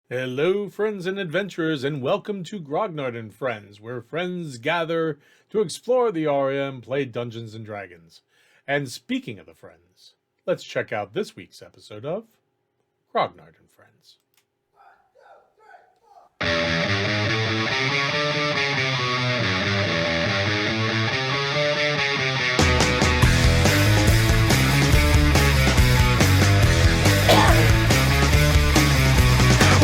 Hello, friends and adventurers, and welcome to Grognard and Friends, where friends gather to explore the area and play Dungeons and Dragons. And speaking of the friends, let's check out this week's episode of Grognard and Friends.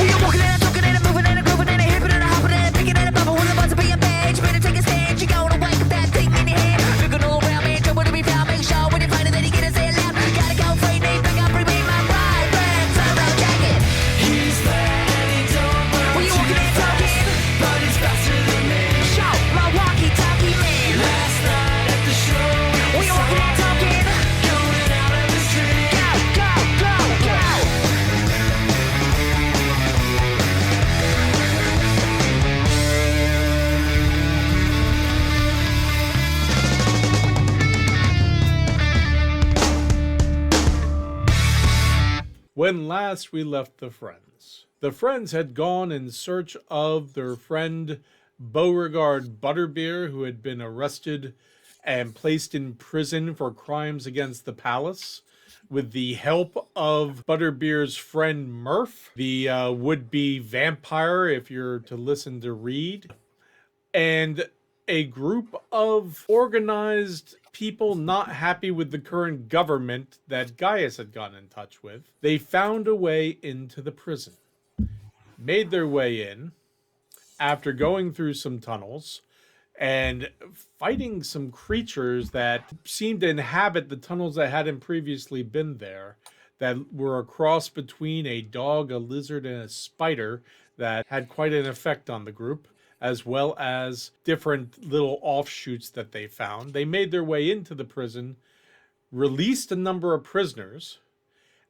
We are walking and talking and moving and grooving and hipping and hopping and picking and popping with a buzz to be a page. Better take a stand, you gonna wake up that thing in your hand. Looking all around me, trouble to be found. Make sure when you find it that you get a say loud. Gotta go free, need pick up, bring me my pride. Red solo jacket. He's bad and he don't work. We are walking and talking, but he's faster than me. Show my walkie-talkie man. Last night at the show, we are walking and talking, going out of the street. Go, go, go, go. When last we left the friends had gone in search of their friend Beauregard Butterbeer, who had been arrested and placed in prison for crimes against the palace. With the help of Butterbeer's friend Murph, the would-be vampire, if you're to listen to Reed, and a group of organized people not happy with the current government that Gaius had gotten in touch with, they found a way into the prison, made their way in after going through some tunnels and fighting some creatures that seemed to inhabit the tunnels that hadn't previously been there, that were a cross between a dog, a lizard, and a spider that had quite an effect on the group, as well as different little offshoots that they found. They made their way into the prison, released a number of prisoners,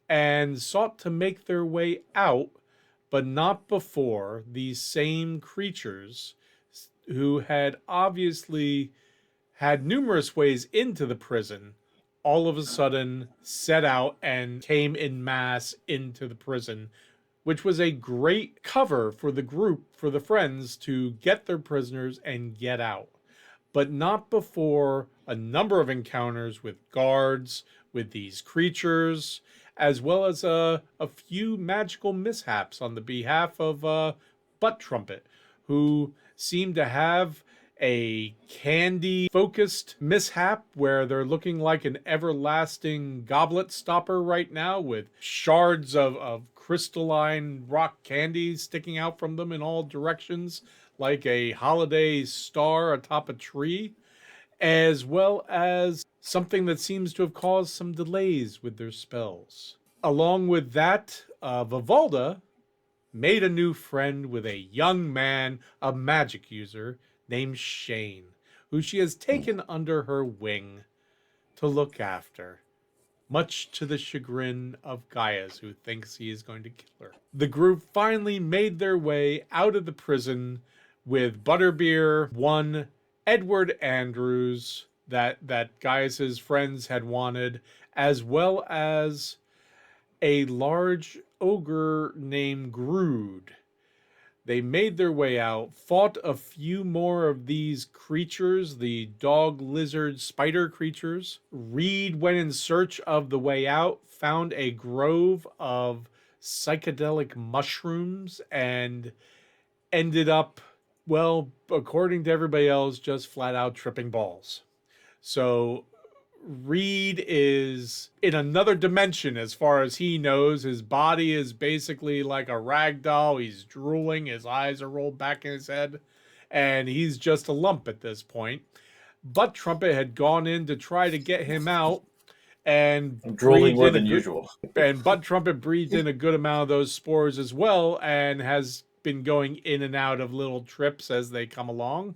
and sought to make their way out, but not before these same creatures, who had obviously had numerous ways into the prison, all of a sudden set out and came in mass into the prison, which was a great cover for the group, for the friends, to get their prisoners and get out. But not before a number of encounters with guards, with these creatures, as well as a few magical mishaps on the behalf of Butt Trumpet, who seemed to have a candy focused mishap where they're looking like an everlasting goblet stopper right now, with shards of crystalline rock candy sticking out from them in all directions like a holiday star atop a tree, as well as something that seems to have caused some delays with their spells. Along with that, Vivalda made a new friend with a young man, a magic user named Shane, who she has taken under her wing to look after, much to the chagrin of Gaius, who thinks he is going to kill her. The group finally made their way out of the prison with Butterbeer, one Edward Andrews that Gaius's friends had wanted, as well as a large ogre named Grood. They made their way out, fought a few more of these creatures, the dog, lizard, spider creatures. Reed went in search of the way out, found a grove of psychedelic mushrooms, and ended up, well, according to everybody else, just flat out tripping balls. So Reed is in another dimension as far as he knows. His body is basically like a rag doll. He's drooling, his eyes are rolled back in his head, and he's just a lump at this point. Butt Trumpet had gone in to try to get him out, and I'm drooling more breathed in than a good- usual. And Butt Trumpet breathed in a good amount of those spores as well, and has been going in and out of little trips as they come along.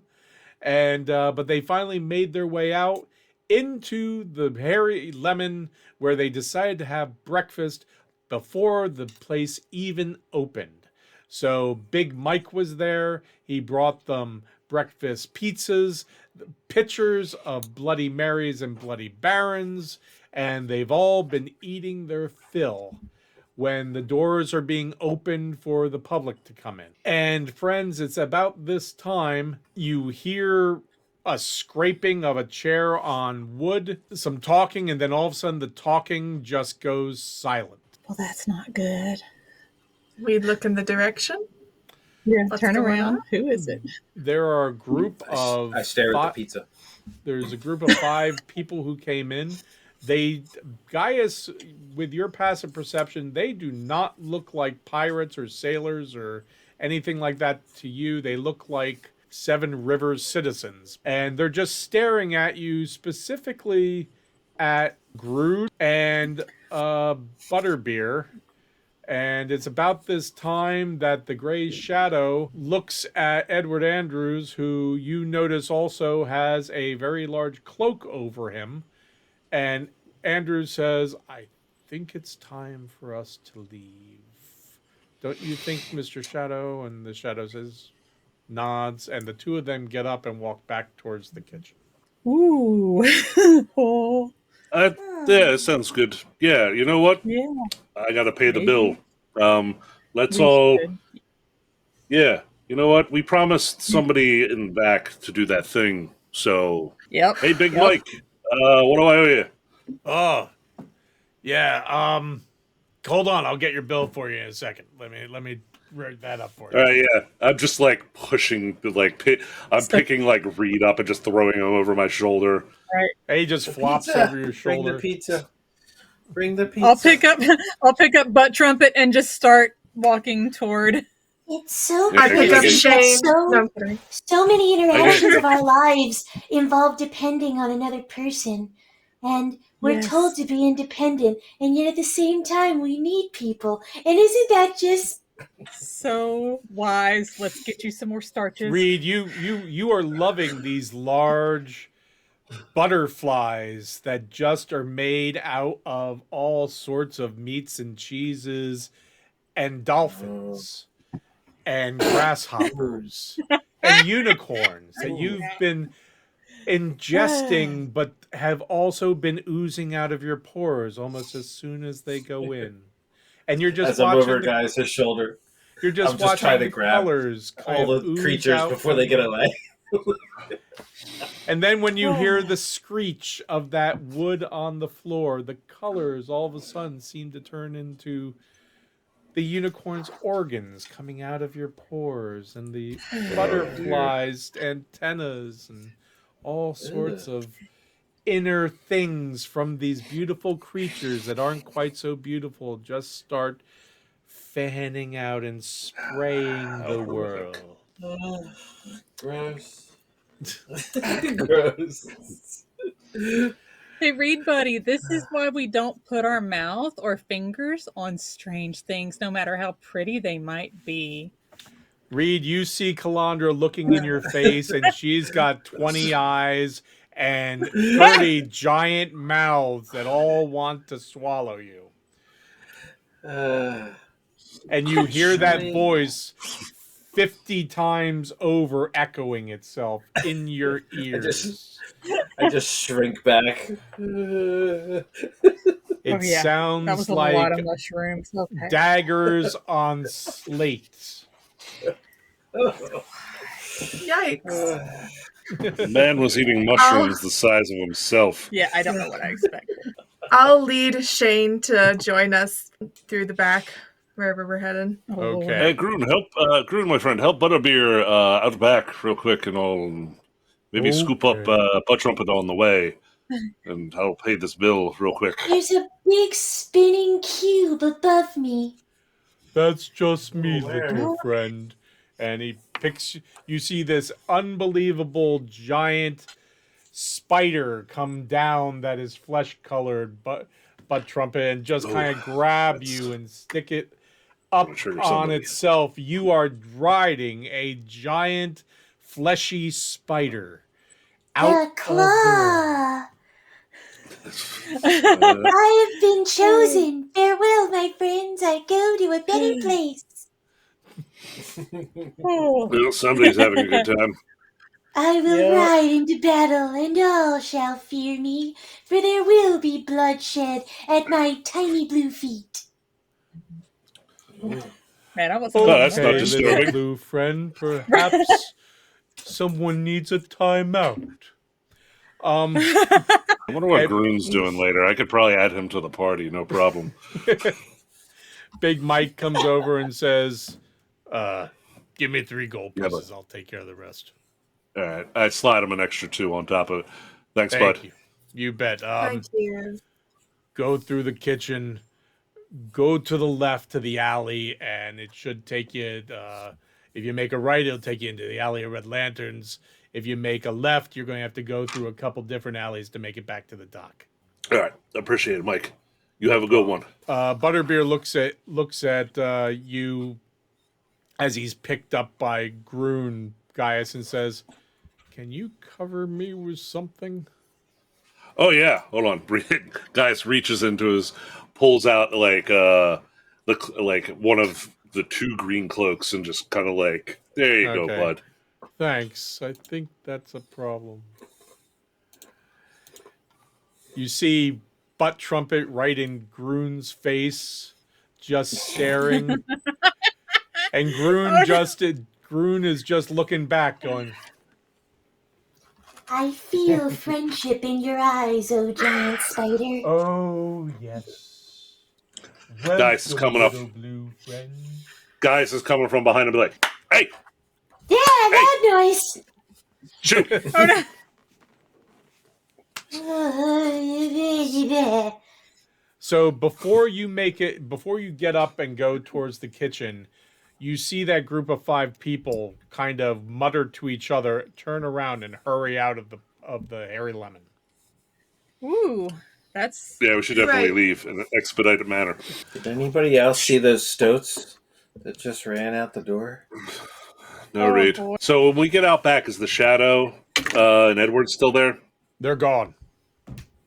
And but they finally made their way out into the Hairy Lemon, where they decided to have breakfast before the place even opened. So Big Mike was there. He brought them breakfast pizzas, pitchers of Bloody Marys and Bloody Barons, and they've all been eating their fill. when the doors are being opened for the public to come in. And friends, it's about this time you hear a scraping of a chair on wood, some talking, and then all of a sudden the talking just goes silent. Well, that's not good. We look in the direction. Yeah, What's turn going around. on? Who is it? There are a group of I stare at the pizza. There's a group of 5 people who came in. They, Gaius, with your passive perception, they do not look like pirates or sailors or anything like that to you. They look like Seven Rivers citizens. And they're just staring at you, specifically at Groot and Butterbeer. And it's about this time that the Gray Shadow looks at Edward Andrews, who you notice also has a very large cloak over him. And Andrews says, I think it's time for us to leave. Don't you think, Mr. Shadow? And the Shadow says, nods, and the two of them get up and walk back towards the kitchen. Ooh. Oh, Yeah, sounds good. Yeah, you know what? yeah. I gotta pay the Maybe. bill. Let's We all. should. Yeah, you know what? We promised somebody in the back to do that thing. So, Yep. hey, Big Yep. Mike, what do I owe you? Oh, yeah. Hold on. I'll get your bill for you in a second. Let me write that up for you. All right, yeah. I'm just like pushing, I'm picking like Reed up and just throwing him over my shoulder. And he just flops Pizza. over your Bring shoulder. the pizza. Bring the pizza. I'll pick up Butt Trumpet and just start walking toward. It's so Yeah, I pick up Okay. Shane. So, No, I'm kidding. so many interactions Okay. of our lives involve depending on another person. And we're Yes. told to be independent, and yet at the same time we need people. And isn't that just So wise. Let's get you some more starches. Reed, you are loving these large butterflies that just are made out of all sorts of meats and cheeses and dolphins and grasshoppers and unicorns that you've been ingesting but have also been oozing out of your pores almost as soon as they go in. And you're just As I'm watching over the- guys his shoulder, you're just I'm just watching trying to the grab colors kind all of the ooze creatures out before from they get you. away. And then when you hear the screech of that wood on the floor, the colors all of a sudden seem to turn into the unicorn's organs coming out of your pores and the butterflies' antennas and all sorts of inner things from these beautiful creatures that aren't quite so beautiful just start fanning out and spraying the world. Gross. Gross. Hey, Reed buddy, this is why we don't put our mouth or fingers on strange things, no matter how pretty they might be. Reed, you see Calandra looking in your face, and she's got 20 eyes and 30 giant mouths that all want to swallow you. And you hear that Shame. voice 50 times over echoing itself in your ears. I just shrink back. It Oh, yeah. sounds That was a like lot of mushrooms. Okay. daggers on slate. Yikes. The man was eating mushrooms the size of himself. Yeah, I don't know what I expected. I'll lead Shane to join us through the back, wherever we're headed. Okay. Hey, Groon, Groon, my friend, help Butterbeer out back real quick, and I'll maybe scoop up Butt Trumpet on the way, and I'll pay this bill real quick. there's a big spinning cube above me? That's just me, where? little friend. And he picks. You see this unbelievable giant spider come down that is flesh colored, butt trumpet, and just kind of grab you and stick it up Trigger on somebody. itself. You are riding a giant fleshy spider out A of the claw! I have been chosen. Farewell, my friends. I go to a better place. Oh. Well, somebody's having a good time. I will Yeah. ride into battle, and all shall fear me, for there will be bloodshed at my tiny blue feet. Man, I want Oh, some that's not more. disturbing. little blue friend. Perhaps someone needs a timeout. I wonder what And- Groon's doing later. I could probably add him to the party, no problem. Big Mike comes over and says, "Give me 3 gold Yeah, pieces. I'll take care of the rest." All right, I slide him an extra 2 on top of it. Thanks, Thank bud. you. You bet. Thank you. Go through the kitchen, go to the left to the alley, and it should take you. If you make a right, it'll take you into the alley of Red Lanterns. If you make a left, you're going to have to go through a couple different alleys to make it back to the dock. All right, appreciate it, Mike. You have a good one. Butterbeer looks at you as he's picked up by Groon Gaius and says, "Can you cover me with something?" Oh yeah, hold on. Gaius reaches into his, pulls out like one of the 2 green cloaks and just kind of like, there you go, Okay. bud. Thanks. I think that's a problem. You see Butt Trumpet right in Groon's face, just staring. And Groon is just looking back, going, I feel friendship in your eyes, oh giant spider. "Oh, yes. Gaius is coming up. little blue friend." Gaius is coming from behind him, be like, hey, Yeah, that noise. shoot. So before you get up and go towards the kitchen, you see that group of 5 people kind of mutter to each other, turn around, and hurry out of the Hairy Lemon. Ooh, that's Yeah, we should definitely Right. leave in an expedited manner. Did anybody else see those stoats that just ran out the door? No, Oh, Reed. boy. So when we get out back, is the Shadow and Edward still there? They're gone.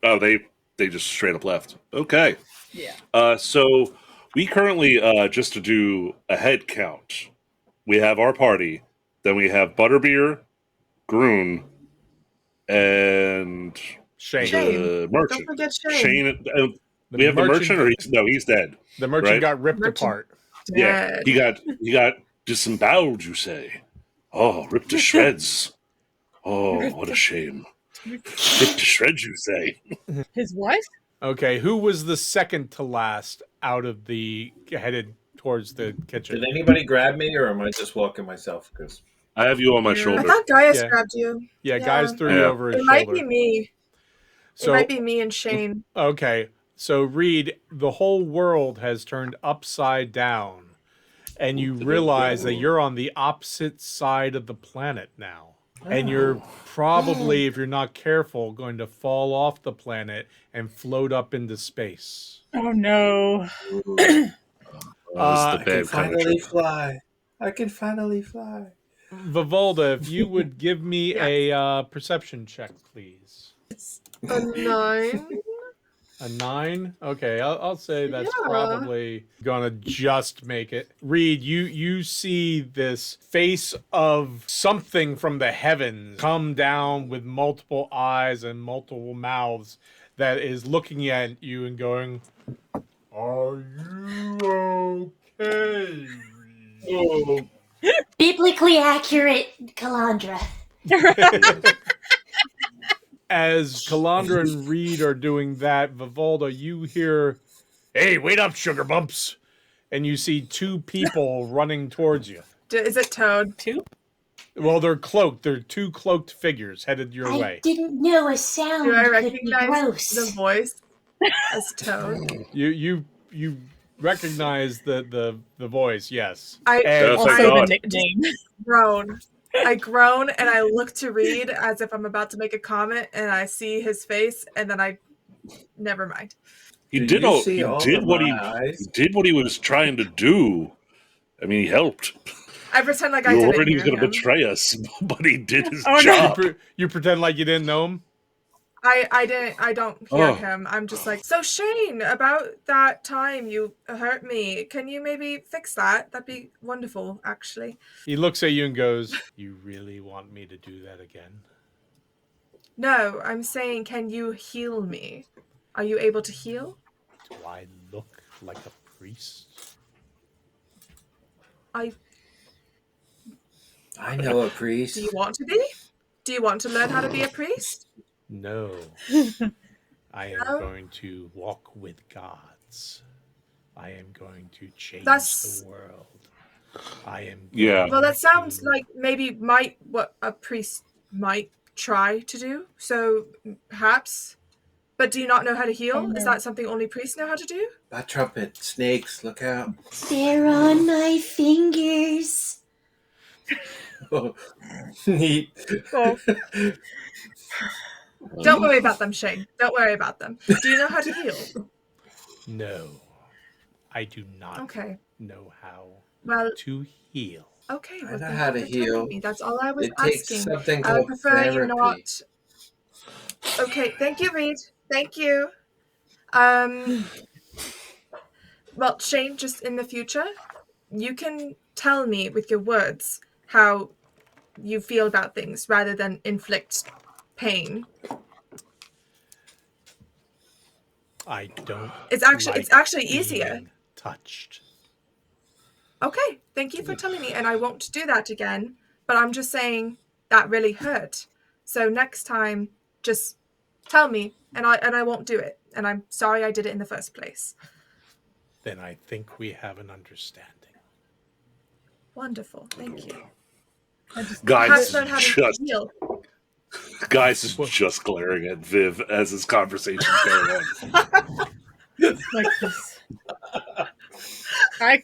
Oh, they just straight up left. Okay. yeah. So we currently, just to do a head count, we have our party, then we have Butterbeer, Groon, and Shane. the merchant. Don't forget Shane. Shane. The We have the merchant, or he's dead. The merchant right? got ripped Merchant. apart. Yeah, Dead. he got disemboweled. You say? Oh, ripped to shreds. Oh, what a shame. Ripped to shreds, you say? His wife? Okay, who was the second to last out of the headed towards the kitchen? Did anybody grab me, or am I just walking myself? Because I have you on my Yeah. I shoulder. thought Gaius Yeah. grabbed you. Yeah, Yeah. guys threw you Yeah. over his It might shoulder. be me. So It might be me and Shane. okay, so Reed, the whole world has turned upside down, and you realize that you're on the opposite side of the planet now. And you're probably, if you're not careful, going to fall off the planet and float up into space. Oh no. This is the I can bad kind of finally trip. fly. I can finally fly. Vivalda, if you would give me Yeah. a perception check, please. A 9. A 9? Okay, I'll say that's Yeah. probably gonna just make it. Reed, you see this face of something from the heavens come down with multiple eyes and multiple mouths that is looking at you and going, "Are you okay, Reed?" Oh, Biblically accurate, Calandra. As Calandra and Reed are doing that, Vivalda, you hear, "Hey, wait up, sugar bumps!" And you see 2 people running towards you. Is it Toad? Two? Well, they're cloaked. They're 2 cloaked figures headed your I way. didn't know a sound Do I could be recognize gross. the voice as Toad? You recognize the voice, yes. I Yeah, Also thank the God. nickname. groan. I groan and I look to Reed as if I'm about to make a comment, and I see his face, and then I never mind. He Did did you all. see He all did of what my he eyes? did what he was trying to do. I mean, he helped. I pretend like I You were didn't worried he hear was going to him. betray us, but he did his Oh, no. job. You pretend like you didn't know him. I don't hear Oh. him. I'm just like, so Shane, about that time you hurt me, can you maybe fix that? That'd be wonderful, actually. He looks at you and goes, "You really want me to do that again?" No, I'm saying, can you heal me? Are you able to heal? Do I look like a priest? I I know a do priest. you want to be? Do you want to learn how to be a priest? No. I am No? going to walk with gods. I am going to change That's- the world. I am Yeah. going Well, that sounds to- like maybe what a priest might try to do. So perhaps, but do you not know how to heal? Is that something only priests know how to do? By trumpet, snakes, look out. They're on my fingers. Neat. Oh. Don't worry about them, Shane. Don't worry about them. Do you know how to heal? No. I do not Okay. know how Well, to heal. okay. I Well, know thank how you to for telling heal. me. That's all I was It takes asking. something I would called prefer you therapy. not. Okay, thank you, Reed. Thank you. Well, Shane, just in the future, you can tell me with your words how you feel about things rather than inflict pain. I don't. It's actually like easier. being touched. Okay, thank you for telling me, and I won't do that again. But I'm just saying that really hurt. So next time, just tell me, and I won't do it. And I'm sorry I did it in the first place. Then I think we have an understanding. Wonderful, thank you. Guys Perhaps learn how is to just heal. just glaring at Viv as this conversation's going on. Like this. I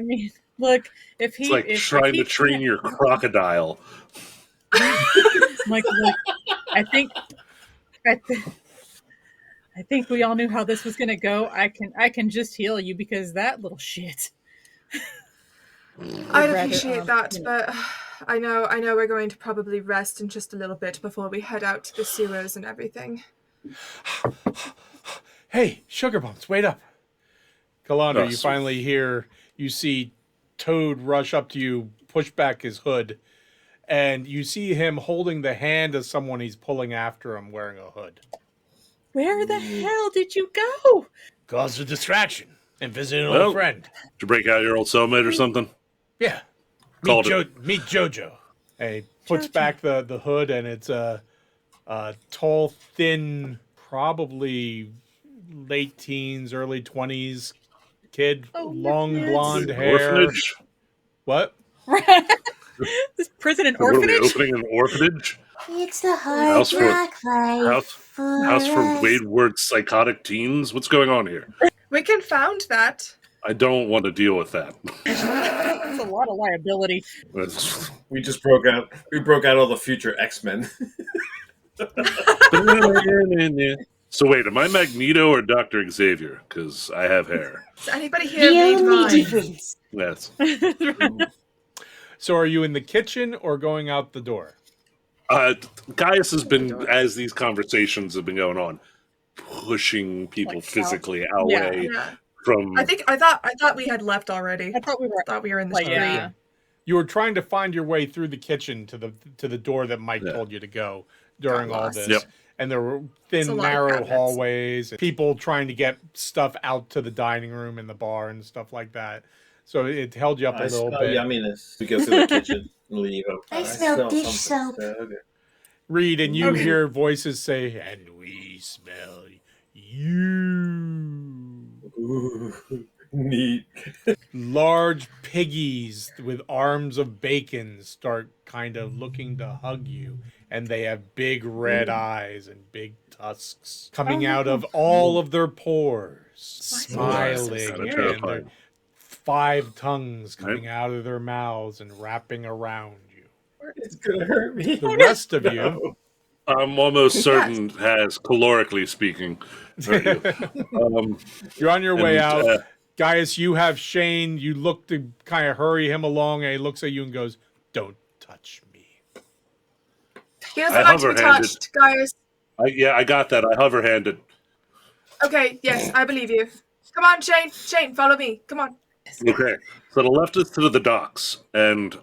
mean, look, if he It's like if trying he to train can't- your crocodile. like, look, I think we all knew how this was gonna go. I can just heal you because that little shit. I'd rather, appreciate that, you know. but I know we're going to probably rest in just a little bit before we head out to the sewers and everything. Hey, Sugar Bumps, wait up. Kalanda, Oh, you sweet. finally hear, you see Toad rush up to you, push back his hood, and you see him holding the hand of someone he's pulling after him wearing a hood. Where the hell did you go? Cause a distraction and visit an Well- old friend. Did you break out your old cellmate or something? Yeah. Called it. Meet Jojo. And he puts Jojo. back the hood, and it's a tall, thin, probably late teens, early 20s kid, Oh, long yes. blonde An hair. orphanage? What? This prison and Are we orphanage? opening an orphanage? It's the hard House for- rock life. House for us. wayward psychotic teens? What's going on here? We can found that. I don't want to deal with that. That's a lot of liability. That's- We just broke out. We broke out all the future X-Men. So wait, am I Magneto or Dr. Xavier? Because I have hair. Does anybody here The read only mine? difference. Yes. So are you in the kitchen or going out the door? Gaius has been, as these conversations have been going on, pushing people Like, physically Yeah. away Yeah. from. I thought we had left already. I thought we were I thought we were in the like, street. yeah. You were trying to find your way through the kitchen to the door that Mike Yeah. told you to go during Got all lost. this. Yep. And there were It's thin, a lot of narrow cabinets. hallways, and people trying to get stuff out to the dining room and the bar and stuff like that. So it held you up a I little smell bit. yumminess. We go through the kitchen and leave. I smell dish something soap. so good. Read, and you Okay. hear voices say, "And we smell you." Ooh, neat. Large piggies with arms of bacon start kind of looking to hug you, and they have big red eyes and big tusks coming out of all of their pores, Why is it so smiling, Kinda and terrifying. their 5 tongues coming out of their mouths and wrapping around you. It's gonna hurt me. The rest of you, No. I'm almost certain has, calorically speaking, hurt you. you're on your way And, out. Gaius, you have Shane. You look to kind of hurry him along, and he looks at you and goes, "Don't touch me." He doesn't I like to be hover-handed. touched, guys. I got that. I hover handed. Okay, yes, I believe you. Come on, Shane. Shane, follow me. Come on. Okay. So the left is to the docks. And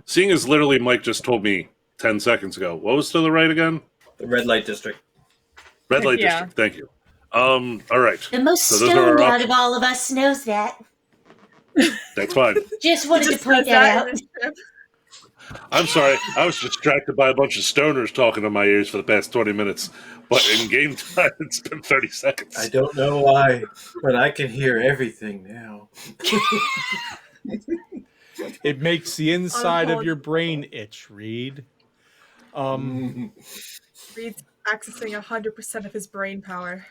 seeing as literally Mike just told me 10 seconds ago, what was to the right again? The red light district. Red light Yeah. district. Thank you. All right. The most So those are stoned our out of all of us knows that. That's fine. Just wanted to Just point says that out. in his script. I'm sorry. I was distracted by a bunch of stoners talking in my ears for the past 20 minutes. But in game time, it's been 30 seconds. I don't know why, but I can hear everything now. It makes the inside of apologize. your brain itch, Reed. Reed's accessing 100% of his brain power.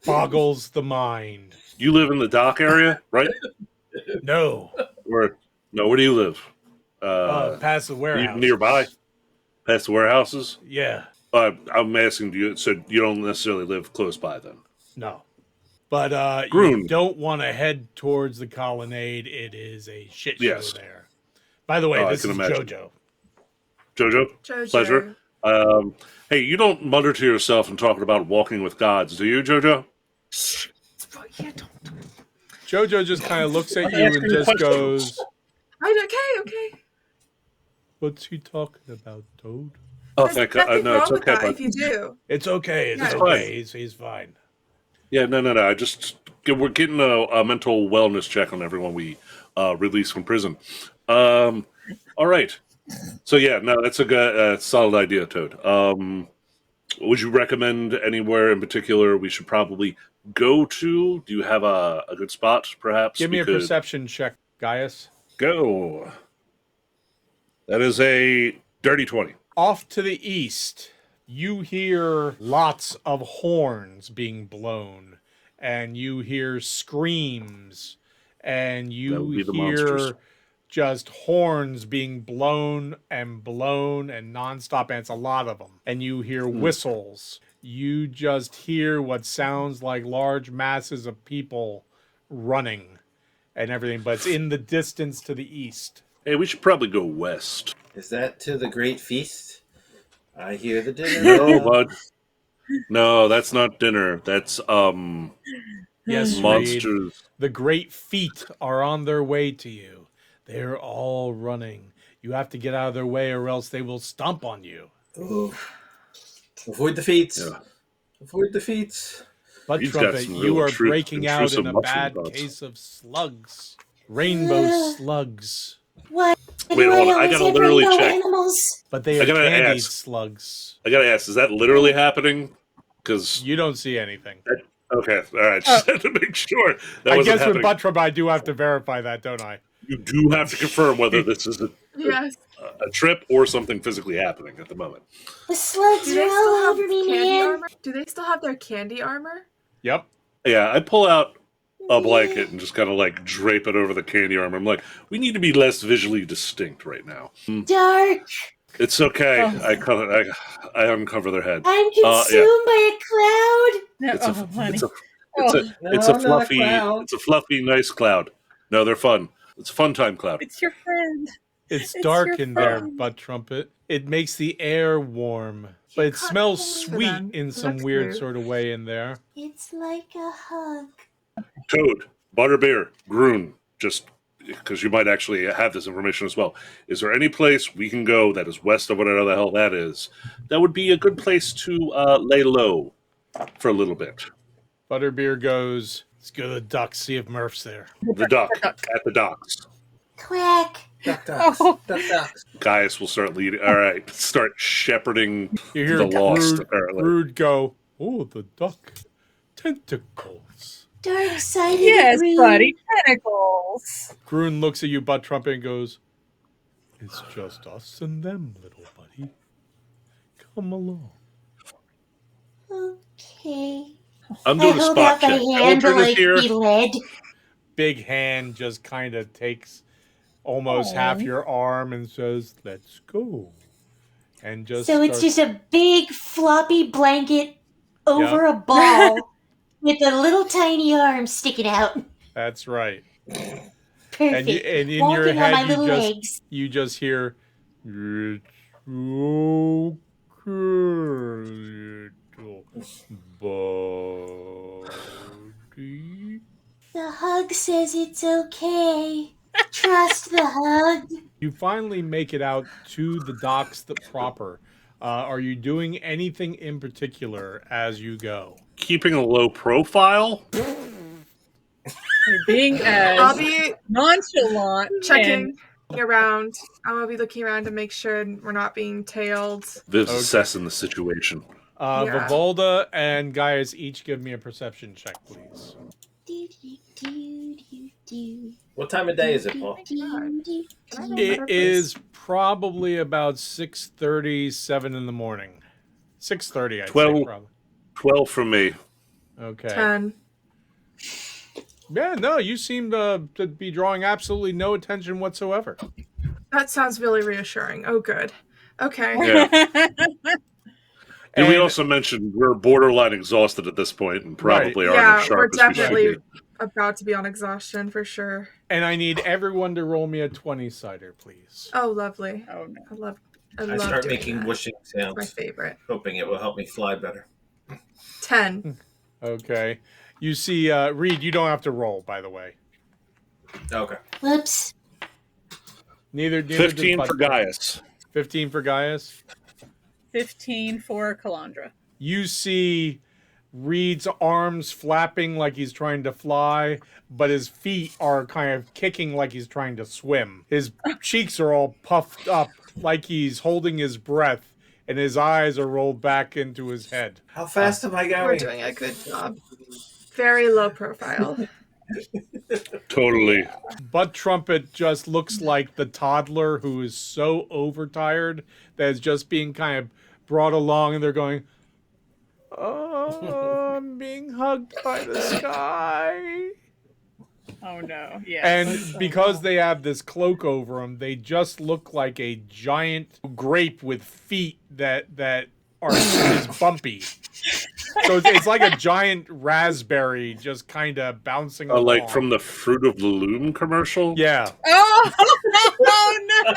Boggles the mind. You live in the dock area, right? No. Where do you live? Past the warehouse. Nearby? Past the warehouses? Yeah. I'm asking you, so you don't necessarily live close by then? No. But you Groon. don't want to head towards the colonnade. It is a shit show Yes. there. By the way, Oh, I this can is imagine. JoJo. Jojo? Jojo. Pleasure. Hey, you don't mutter to yourself and talking about walking with gods, do you, Jojo? Yeah, don't. JoJo just kind of looks at I'm you and asking just questions. goes, Okay. "What's he talking about, Toad?" Oh, There's thank nothing God. No, wrong it's with okay, that bud. if you do. It's okay. It's Yeah. okay. He's fine. Yeah, no. We're getting a mental wellness check on everyone we release from prison. All right. So yeah, no, that's a good, solid idea, Toad. Would you recommend anywhere in particular we should probably go to? Do you have a good spot, perhaps? Give me we a could perception check, Gaius. Go. That is a dirty 20. Off to the east, you hear lots of horns being blown, and you hear screams, and That you would be the hear monsters. just horns being blown and nonstop, and it's a lot of them. And you hear whistles. You just hear what sounds like large masses of people running and everything, but it's in the distance to the east. Hey, we should probably go west. Is that to the Great Feast? I hear the dinner. No, bell. bud. No, that's not dinner. That's Yes, Reed. monsters. The great feet are on their way to you. They're all running. You have to get out of their way or else they will stomp on you. Oh. Avoid the feet. Yeah. Avoid the feet. But He's got Trumpet, some you real are breaking out intrusive in a mushroom bad thoughts. case of slugs. Rainbow slugs. What? Wait, hold on. I gotta literally check. Animals? But they I are gotta candied ask. slugs. I gotta ask, is that literally happening? Because You don't see anything. okay, all right, just had to make sure that I wasn't guess with happening. Butt Trump, I do have to verify that, don't I? You do have to confirm whether this is Yes. a trip or something physically happening at the moment. The slugs Do are they still all have over me, candy man. armor? Do they still have their candy armor? Yep. Yeah, I pull out a blanket and just kind of like drape it over the candy armor. I'm like, we need to be less visually distinct right now. Dark. It's okay. Oh. I uncover their head. I'm yeah. consumed by a cloud. No, It's a, honey. it's a, Oh, it's a not a fluffy, cloud. it's a fluffy, nice cloud. No, they're fun. It's a fun time cloud. it's your friend. It's It's dark your in there, friend. Butt Trumpet. It makes the air warm, but it cut smells holes for sweet them. in some That's weird rude. sort of way in there. It's like a hug. Toad, Butterbeer, Groon, just because you might actually have this information as well. Is there any place we can go that is west of whatever the hell that is that would be a good place to lay low for a little bit? Butterbeer goes, let's go to the ducks, see if Murph's there. The dock, at the docks. Quack. Duck, ducks. Oh. Duck, ducks. Gaius will start leading. All right, start shepherding You hear the lost, Brood, apparently. Brood go, oh, the duck. Tentacles. Dark side Yes, of the green. buddy. Tentacles. Groon looks at you, Butt Trumpet, and goes, it's just us and them, little buddy. Come along. Okay. I'm I doing a hold spot out my check. hand to Eldrin is like here. be led. Big hand just kind of takes almost half Aw. your arm and says, let's go. And just So it's starts- just a big floppy blanket over a ball with a little tiny arm sticking out. That's right. Perfect. And, and in Walking your on my head, little legs. you just hear, it's okay, little buddy. The hug says it's okay. Trust the hug. You finally make it out to the docks proper. Are you doing anything in particular as you go? keeping a low profile. You're being I'll as be nonchalant. checking around. I'm gonna be looking around to make sure we're not being tailed. Viv's Okay. assessing the situation. Yeah. Vivalda and Gaius each give me a perception check, please. What time of day is it, Paul? It is probably about 6:30, 7 in the morning. 6:30, I'd say 12. probably. 12 from me. Okay. 10. Yeah, no, you seem to be drawing absolutely no attention whatsoever. That sounds really reassuring. Oh, good. Okay. Yeah. And we And- also mentioned we're borderline exhausted at this point and probably aren't Yeah, as we're sharp as we should definitely be. about to be on exhaustion for sure. And I need everyone to roll me a 20-sider, please. Oh, lovely. Oh no. I I love start doing making that. whooshing It's my sounds, favorite. hoping it will help me fly better. 10. Okay. You see, Reed, you don't have to roll, by the way. Okay. Whoops. Neither does 15 for Bud. Gaius. 15 for Gaius. 15 for Calandra. You see Reed's arms flapping like he's trying to fly, but his feet are kind of kicking like he's trying to swim. His cheeks are all puffed up like he's holding his breath, and his eyes are rolled back into his head. How fast am I going? We're doing a good job. Very low profile. Totally. Bud Trumpet just looks like the toddler who is so overtired that is just being kind of brought along, and they're going, "Oh, I'm being hugged by the sky." Oh no. Yeah. And because they have this cloak over them, they just look like a giant grape with feet that are is bumpy. So it's like a giant raspberry just kind of bouncing along. Like from the Fruit of the Loom commercial? Yeah. Oh, no!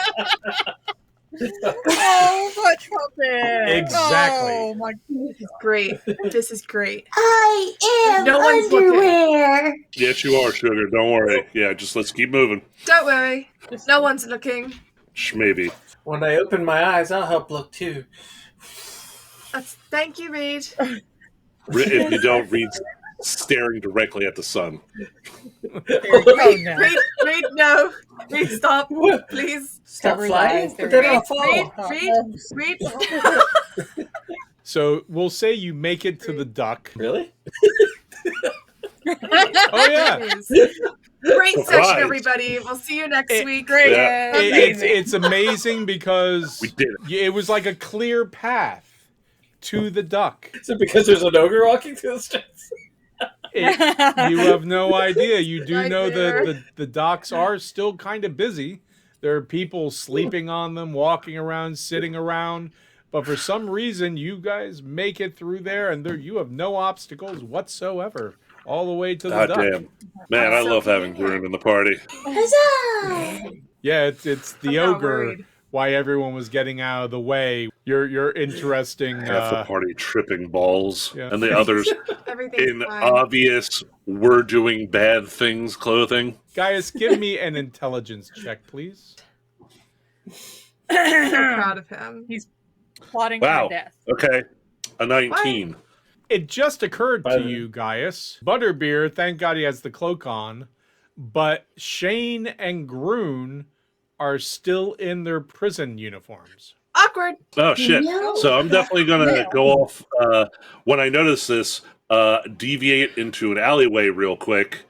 Oh, what trumpet! Exactly. Oh my This is great. This is great. I am No one's looking. underwear. Yes, you are, Sugar. Don't worry. Yeah, just let's keep moving. Don't worry. No one's looking. Maybe. When I open my eyes, I'll help look too. Thank you, Reed. If you don't read staring directly at the sun. Oh no! Reed, no. Reed, stop. Please. Stop Cover flying. eyes, But there then we I'll go. fall. Reed. So we'll say you make it to the duck. Really? Oh yeah. Great Surprise. session, everybody. We'll see you next week. Great. Yeah. It's amazing because We did it. it was like a clear path to the duck. Is it because there's an ogre walking through the streets? You have no idea. You do know Nightmare. that the docks are still kind of busy. There are people sleeping on them, walking around, sitting around. But for some reason, you guys make it through there, and you have no obstacles whatsoever all the way to the God duck. damn. Man, I love having Grun in the party. Huzzah! Yeah, it's the I'm not ogre. worried. Why everyone was getting out of the way. Your interesting. Half the party tripping balls. Yeah. And the others Everything's in fine. obvious we're doing bad things clothing. Guys, give me an intelligence check, please. So proud of him. Plotting Wow. for death. Okay. A 19. It just occurred By to the- you, Gaius. Butterbeer, thank God he has the cloak on, but Shane and Groon are still in their prison uniforms. Awkward. Oh, shit. No. So I'm definitely going to Yeah. go off, when I notice this, deviate into an alleyway real quick.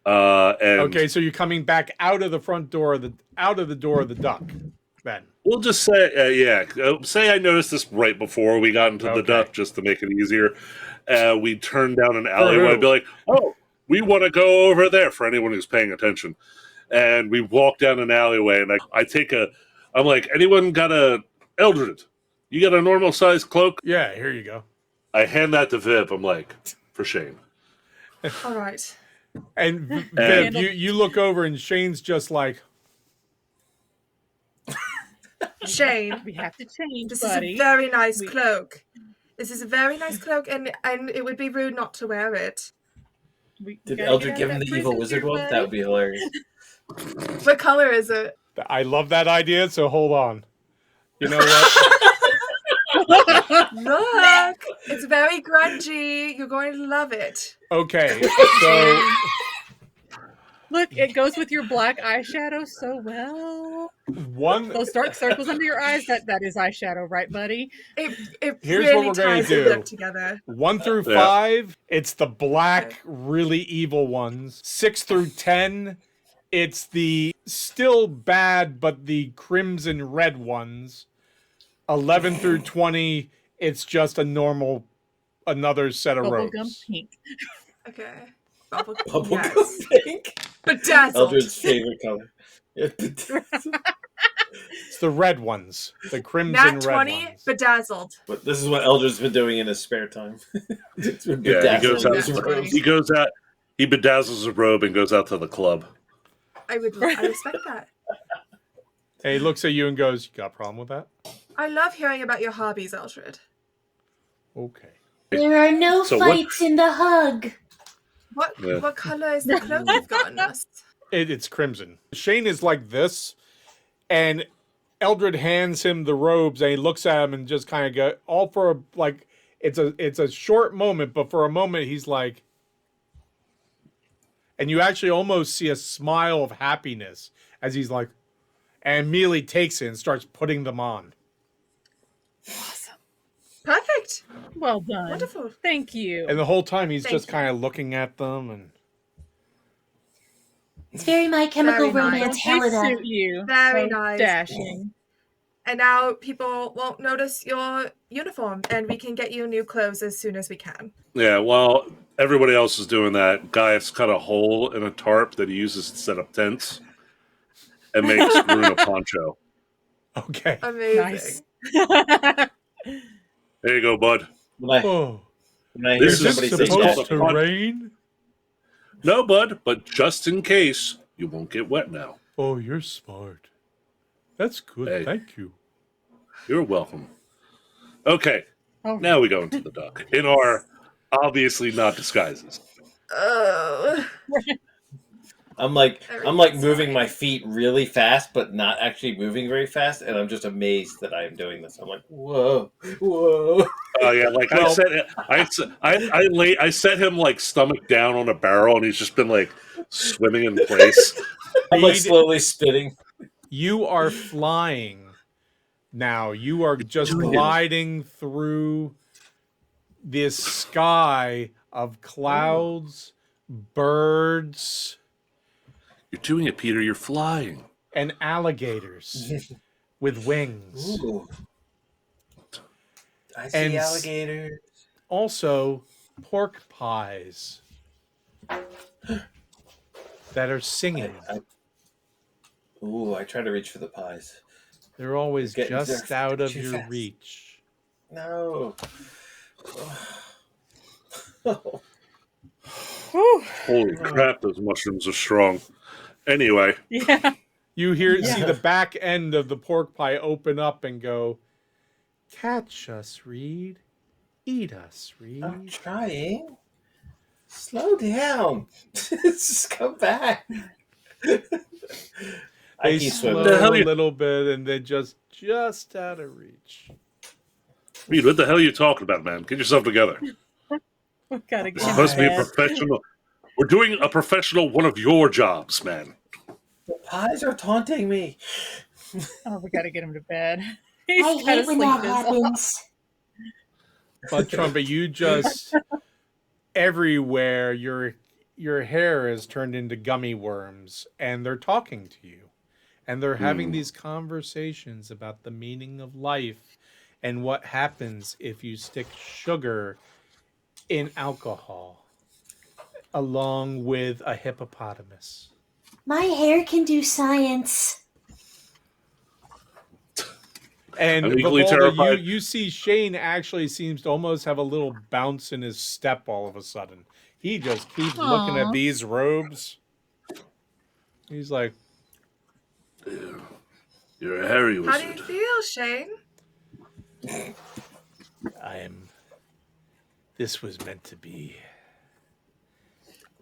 And Okay, so you're coming back out of the front door of the door of the duck. Then we'll just say, say I noticed this right before we got into the Okay. duck, just to make it easier. We turn down an alleyway who? and be like, oh, we want to go over there for anyone who's paying attention. And we walk down an alleyway, and I'm like, anyone got a Eldred? You got a normal sized cloak? yeah, here you go. I hand that to Viv. I'm like, for Shane. All right. And Viv, you look over and Shane's just like, Shane, We have to change, this buddy. is a very nice We- cloak. This is a very nice cloak, and it would be rude not to wear it. We Did gotta Eldred get give out him of the that evil prison wizard here, one? buddy. That would be hilarious. What color is it? I love that idea, so hold on. You know what? Look, it's very grungy. You're going to love it. Okay, so Look, it goes with your black eyeshadow so well. one. Those dark circles under your eyes, that is eyeshadow, right, buddy? It Here's what really we're gonna ties the do. look together. 1 through Yeah. 5, it's the black, really evil ones. 6 through 10, it's the still bad, but the crimson red ones. 11 through 20, it's just another set of Bubblegum robes. pink. Okay. Bubble, Bubblegum yes. pink. Bedazzled. Eldred's favorite color. Yeah, It's the red ones, the crimson Nat red 20, ones. bedazzled. but this is what Eldred's been doing in his spare time. It's been Yeah, he bedazzling goes out. his robes. He goes out. He bedazzles a robe and goes out to the club. I respect that. And he looks at you and goes, "You got a problem with that?" I love hearing about your hobbies, Eldred. Okay. There are no So what- fights in the hug. Yeah. What color is the cloak you've gotten us? It's crimson. Shane is like this, and Eldred hands him the robes, and he looks at him and just kind of go all for like it's a short moment, but for a moment he's like, and you actually almost see a smile of happiness as he's like, and immediately takes it and starts putting them on. Perfect. Well done. Wonderful. Thank you. And the whole time he's Thank just you. kind of looking at them, and It's very My Chemical Very nice. Romance, They Helena. suit you. Very So nice. Dashing. And now people won't notice your uniform, and we can get you new clothes as soon as we can. Yeah, while everybody else is doing that, Gaius cut a hole in a tarp that he uses to set up tents and makes Rune a poncho. okay. Amazing. Nice. There you go, bud. When I, Oh, when I hear This is is somebody this say supposed supposed that, to to- rain? No, bud, but just in case, you won't get wet now. Oh, you're smart. That's good. Hey. Thank you. You're welcome. Okay, Oh, now we go into the dock in our obviously not disguises. Oh. I'm like Everything's moving fine. my feet really fast, but not actually moving very fast, and I'm just amazed that I'm doing this. I'm like, whoa, whoa. Oh yeah, like Well- I set him like stomach down on a barrel, and he's just been like swimming in place. I'm like Reed, slowly spitting. you are flying now. You are just gliding through this sky of clouds, birds, You're doing it, Peter. You're flying. and alligators with wings. Ooh. I see And alligators. Also, pork pies that are singing. I try to reach for the pies. They're always Getting just there out of too your fast. reach. No. Whew. Holy crap! Those mushrooms are strong. Anyway, Yeah. You see Yeah. the back end of the pork pie open up and go, "Catch us, Reed. Eat us, Reed." I'm trying. Slow down. Just come back. I They keep slow swimming. The hell a you- little bit and they're just out of reach. Reed, what the hell are you talking about, man? Get yourself together. We gotta get You're supposed to be a him professional. We're doing a professional one of your jobs, man. The pies are taunting me. Oh, we gotta get him to bed. He's I gotta hate when sleep that his happens. But Trumpet, you just everywhere your hair is turned into gummy worms and they're talking to you. And they're having these conversations about the meaning of life and what happens if you stick sugar in alcohol along with a hippopotamus. My hair can do science. And I'm equally Vivalda, terrified. you see Shane actually seems to almost have a little bounce in his step all of a sudden. He just keeps looking at Aw. these robes. He's like, You're a hairy How do you wizard. feel, Shane? this was meant to be.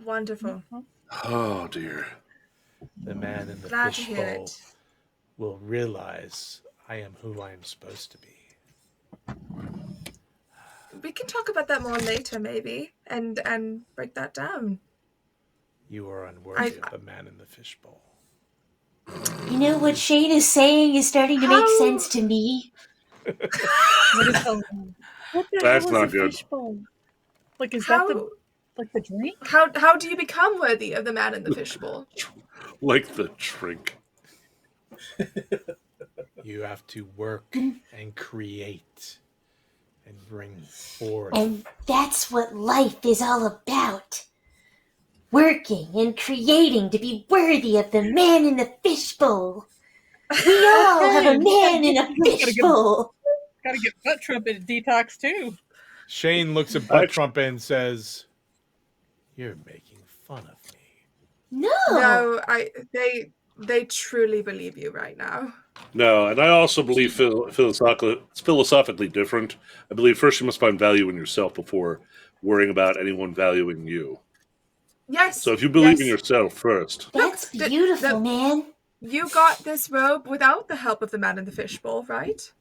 Wonderful. Oh dear. The man in the Glad to hear fishbowl it. will realize I am who I am supposed to be. we can talk about that more later, maybe, and break that down. You are unworthy of the man in the fishbowl. You know what Shane is saying is starting to make How- sense to me. What is the That's hell not is a good. fishbowl? Like, is How, that the drink? how do you become worthy of the man in the fishbowl? Like the drink. You have to work and create and bring forth. And that's what life is all about. Working and creating to be worthy of the man in the fishbowl. We all have a man in a fishbowl. Gotta get butt trumpet detox too. Shane looks at Butt Trumpet and says, "You're making fun of me." No, they truly believe you right now. No, and I also believe it's philosophically different. I believe first you must find value in yourself before worrying about anyone valuing you. Yes. So if you believe yes. in yourself first, That's Look, beautiful, man. You got this robe without the help of the man in the fishbowl, right?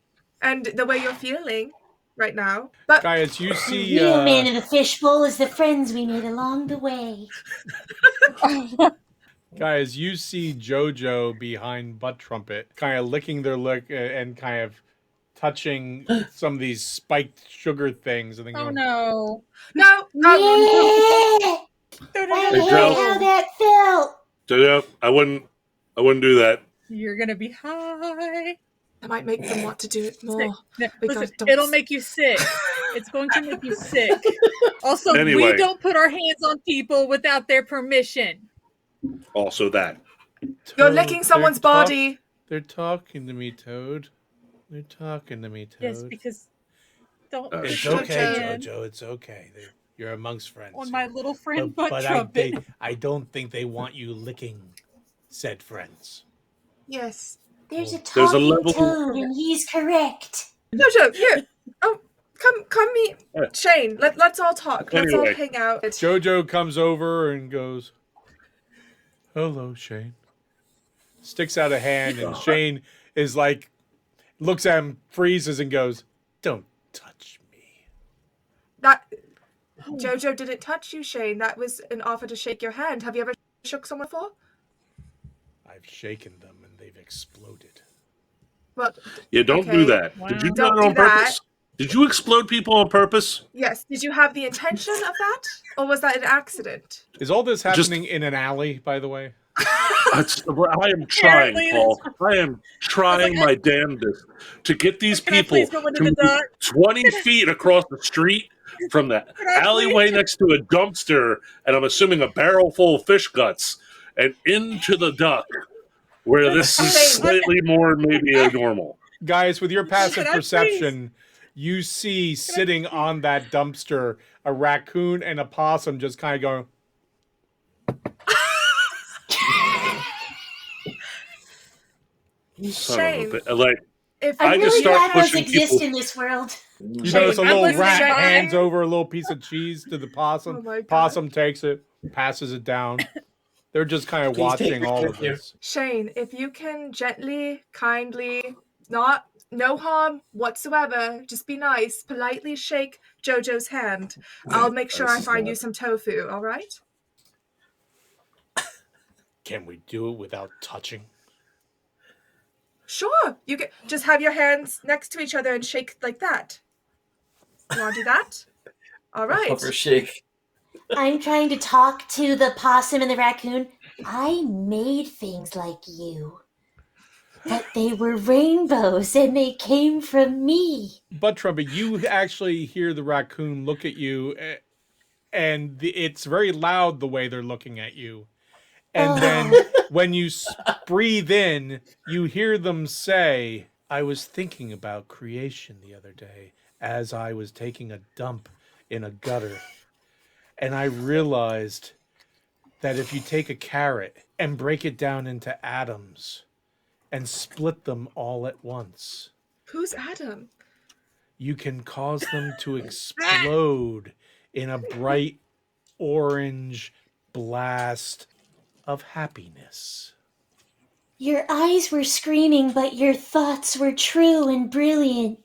And the way you're feeling right now. But Guys, you The see, real man in the fishbowl is the friends we made along the way. JoJo behind Butt Trumpet, kind of licking their lip and kind of touching some of these spiked sugar things, and then Oh going, no. no, Yeah! I hate Joe. how that felt. so I wouldn't do that. You're gonna be high. that might make them want to do it more. No, Because listen, don't- it'll make you sick. It's going to make you sick. Also, Anyway. we don't put our hands on people without their permission. Also that. You're "Toad, licking someone's they're body. They're talking to me, Toad. They're talking to me, Toad. Yes, because don't It's It's put your okay, hand Jojo. It's okay. You're amongst friends. on my little friend but butt I, trumpet. I don't think they want you licking said friends. Yes. There's a There's a talking level- toad, and he's correct. Jojo, here. Oh, come meet Yeah. Shane. Let's all talk. Let's all Anyway. hang out. Jojo comes over and goes, "Hello, Shane." Sticks out a hand, and Shane is like, looks at him, freezes, and goes, "Don't touch me." That Jojo didn't touch you, Shane. That was an offer to shake your hand. Have you ever shook someone before? I've shaken them, and they've exploded. Well, Yeah, don't Okay. do that. Wow. Did you do Don't that do on that. purpose? Did you explode people on purpose? yes. Did you have the intention of that? Or was that an accident? Is all this Just- happening in an alley, by the way? I am trying, Apparently Paul. I am trying my damnedest to get these Can I people please go into to the move dark? 20 feet across the street from the I alleyway next to a dumpster, and I'm assuming a barrel full of fish guts, and into the duck, where this is Shane. slightly more maybe normal. Guys, with your passive Can I perception, you see sitting on that dumpster a raccoon and a possum just kind of going, Son of a Shame. bit. Like, If I I'm just really start glad those pushing exist people- in this world. you notice a I'm little listening, rat Shane. hands over a little piece of cheese to the possum. Oh my God. Possum takes it, passes it down. They're just kind of Please take watching all of picture. this. Shane, if you can gently, kindly, no harm whatsoever, just be nice, politely shake Jojo's hand, I'll make sure I find you some tofu, all right? Can we do it without touching? Sure. You can just have your hands next to each other and shake like that. You want to do that? All right. Hover shake. I'm trying to talk to the possum and the raccoon. I made things like you. But they were rainbows and they came from me. But Trumpet, you actually hear the raccoon look at you, and it's very loud the way they're looking at you. And then when you breathe in, you hear them say, "I was thinking about creation the other day as I was taking a dump in a gutter. And I realized that if you take a carrot and break it down into atoms and split them all at once, Who's Adam? you can cause them to explode in a bright orange blast of happiness." Your eyes were screaming, but your thoughts were true and brilliant.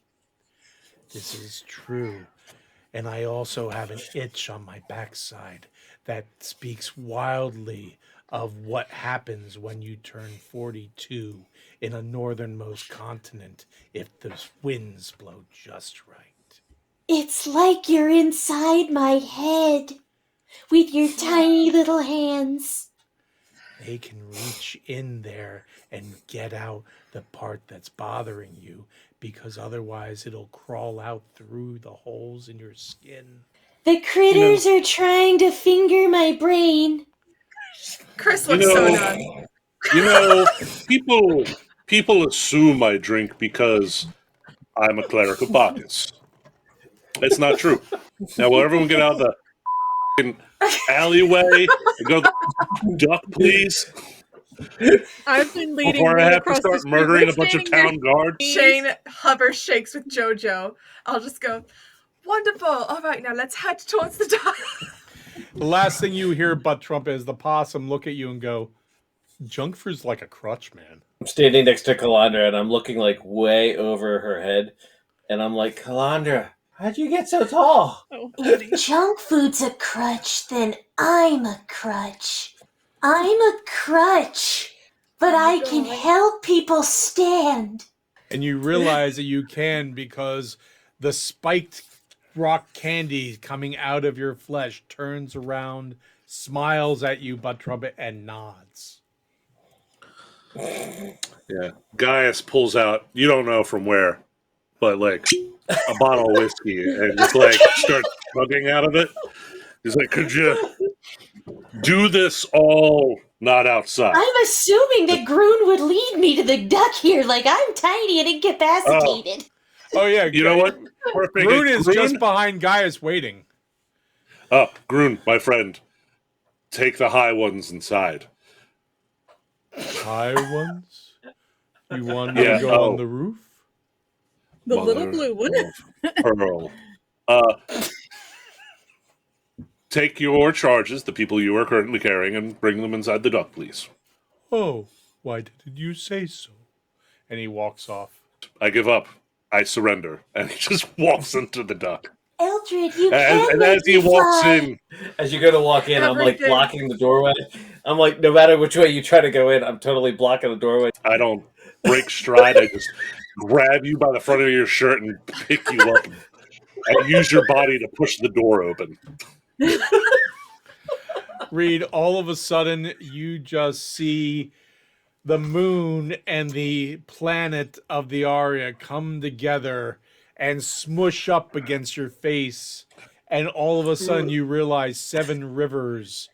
This is true. And I also have an itch on my backside that speaks wildly of what happens when you turn 42 in a northernmost continent if the winds blow just right. It's like you're inside my head with your tiny little hands. They can reach in there and get out the part that's bothering you, because otherwise it'll crawl out through the holes in your skin. The critters are trying to finger my brain. Chris You looks so know, done. you know, people assume I drink because I'm a cleric of Bacchus. It's not true. Now, will everyone get out of the f***ing alleyway and go to the duck, please? I've been leading Before I Reed have to across the start street. murdering We're a bunch of standing there. town guards. Shane hover shakes with Jojo. I'll just go, wonderful. All right, now let's head towards the dock. The last thing you hear Butt Trump is the possum look at you and go, junk food's like a crutch, man. I'm standing next to Kalandra and I'm looking like way over her head. And I'm like, Kalandra, how'd you get so tall? Oh, If junk food's a crutch, then I'm a crutch. I'm a crutch, but I can help people stand. And you realize that you can because the spiked rock candy coming out of your flesh turns around, smiles at you, Butt Trumpet, and nods. Yeah. Gaius pulls out, you don't know from where, but like a bottle of whiskey and just like starts chugging out of it. He's like, could you do this all not outside? I'm assuming that Groon would lead me to the duck here, like I'm tiny and incapacitated. Oh, yeah. You know what? Perfect. Groon is Groon? just behind Gaius waiting. Groon, my friend, take the high ones inside. High ones? You want Yeah, to go oh. on the roof? the Mother little blue one. of Pearl. Take your charges, the people you are currently carrying, and bring them inside the duck, please. Oh, why didn't you say so? And he walks off. I give up. I surrender. And he just walks into the duck. Eldred, you can And make as he me walks fly. in, As you go to walk in, I'm like Everything. blocking the doorway. I'm like, no matter which way you try to go in, I'm totally blocking the doorway. I don't break stride. I just grab you by the front of your shirt and pick you up. And use your body to push the door open. Reed, all of a sudden, you just see the moon and the planet of the Aria come together and smush up against your face. And all of a sudden, you realize 7 Rivers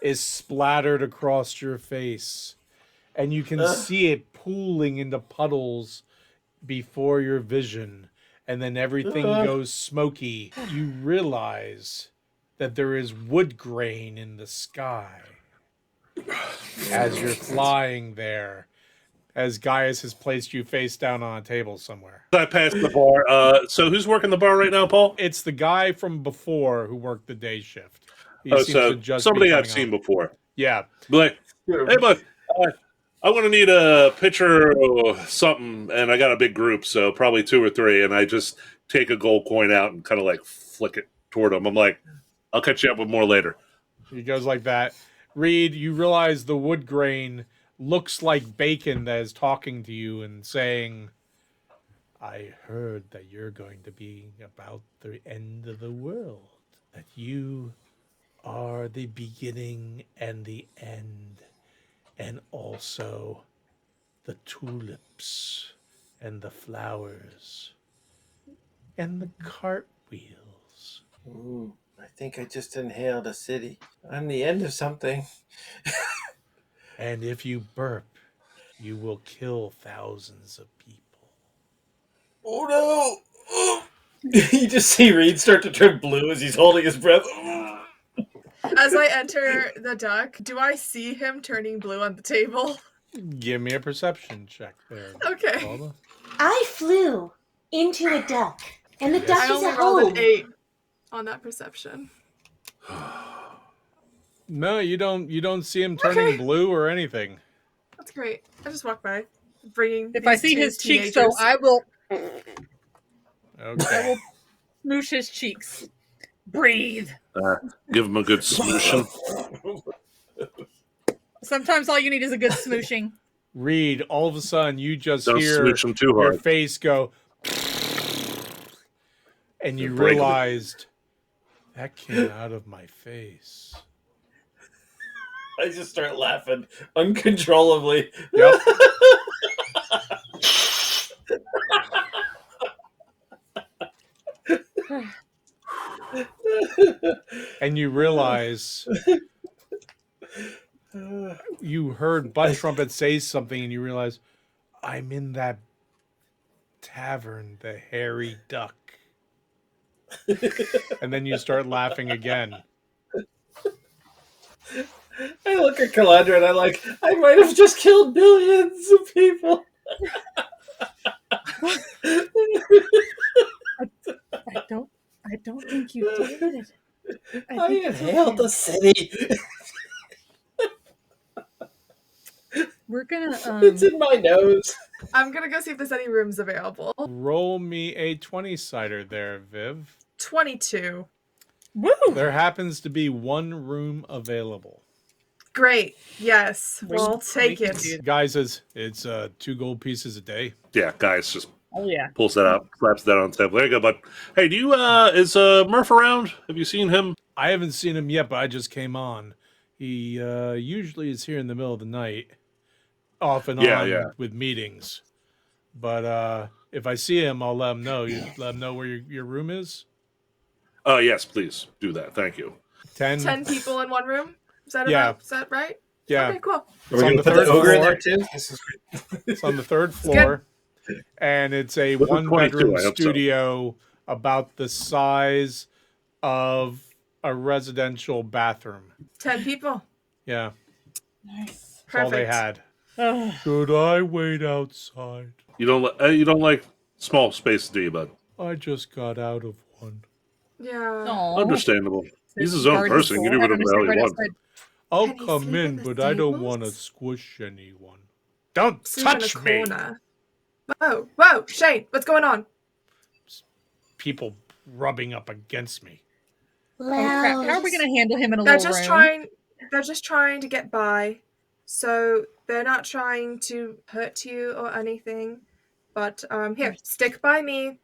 is splattered across your face. And you can see it pooling into puddles before your vision. And then everything goes smoky. You realize that there is wood grain in the sky as you're flying there, as Gaius has placed you face down on a table somewhere. I passed the bar. So who's working the bar right now, Paul? It's the guy from before who worked the day shift. He Oh, seems so to just somebody be I've coming seen on. before. Yeah. Be like, hey, bud, I'm going to need a pitcher of something, and I got a big group, so probably 2 or 3, and I just take a gold coin out and kind of like flick it toward him. I'm like, I'll catch you up with more later. He goes like that. Reed, you realize the wood grain looks like bacon that is talking to you and saying, I heard that you're going to be about the end of the world, that you are the beginning and the end, and also the tulips and the flowers and the cartwheels. Ooh, I think I just inhaled a city. I'm the end of something. And if you burp, you will kill thousands of people. Oh no! You just see Reed start to turn blue as he's holding his breath. As I enter the duck, do I see him turning blue on the table? Give me a perception check there. Okay. Paula. I flew into a duck, and the Yes. duck I is only a rolled home. an 8 on that perception. No, you don't see him turning Okay. blue or anything. That's great. I just walk by, bringing. If I these see two his cheeks, though, teenagers. I will Okay. smoosh his cheeks. Breathe. Give him a good smooshing. Sometimes all you need is a good smooshing. Reed, all of a sudden you just Don't hear smooch him too your hard. face go, and you You're breakable. realized that came out of my face. I just start laughing uncontrollably. Yep. And you realize you heard Butt Trumpet say something, and you realize I'm in that tavern, the Hairy Duck. And then you start laughing again. I look at Calandra and I'm like, I might have just killed billions of people. I don't think you did. I think it's inhaled okay. the city. We're gonna It's in my nose. I'm gonna go see if there's any rooms available. Roll me a 20-sider there, Viv. 22. woo. There happens to be one room available. Great. Yes. We'll take can it. do Guy says it's 2 gold pieces a day. Yeah, guys, just Oh yeah. pulls that out, slaps that on the table. There you go, bud. Hey, do you is Murph around? Have you seen him? I haven't seen him yet, but I just came on. He usually is here in the middle of the night, off and Yeah, on yeah. with meetings. But if I see him, I'll let him know. You let him know where your room is. Yes, please do that. Thank you. 10 people in one room? Is that Yeah. about? Is that right? Yeah, Okay, cool. Are It's we on going the to put the third ogre in floor. there too? This is great. it's on the 3rd good. floor, and it's a This is 22, 1-bedroom I hope so. studio about the size of a residential bathroom. 10 people. Yeah, Nice. that's all they Perfect. had. Should I wait outside? You don't like small spaces, do you, bud? I just got out of one. Yeah. Aw. Understandable. He's his own Guard person. You can do having whatever to the hell sit you right want. outside. I'll Can he come sleep in, in the but I don't stables? want to squish anyone. Don't Sleep in touch a me! corner. Whoa, Shane, what's going on? People rubbing up against me. Oh, crap. How are we gonna handle him in a They're little just room? trying to get by. So they're not trying to hurt you or anything. But here, stick by me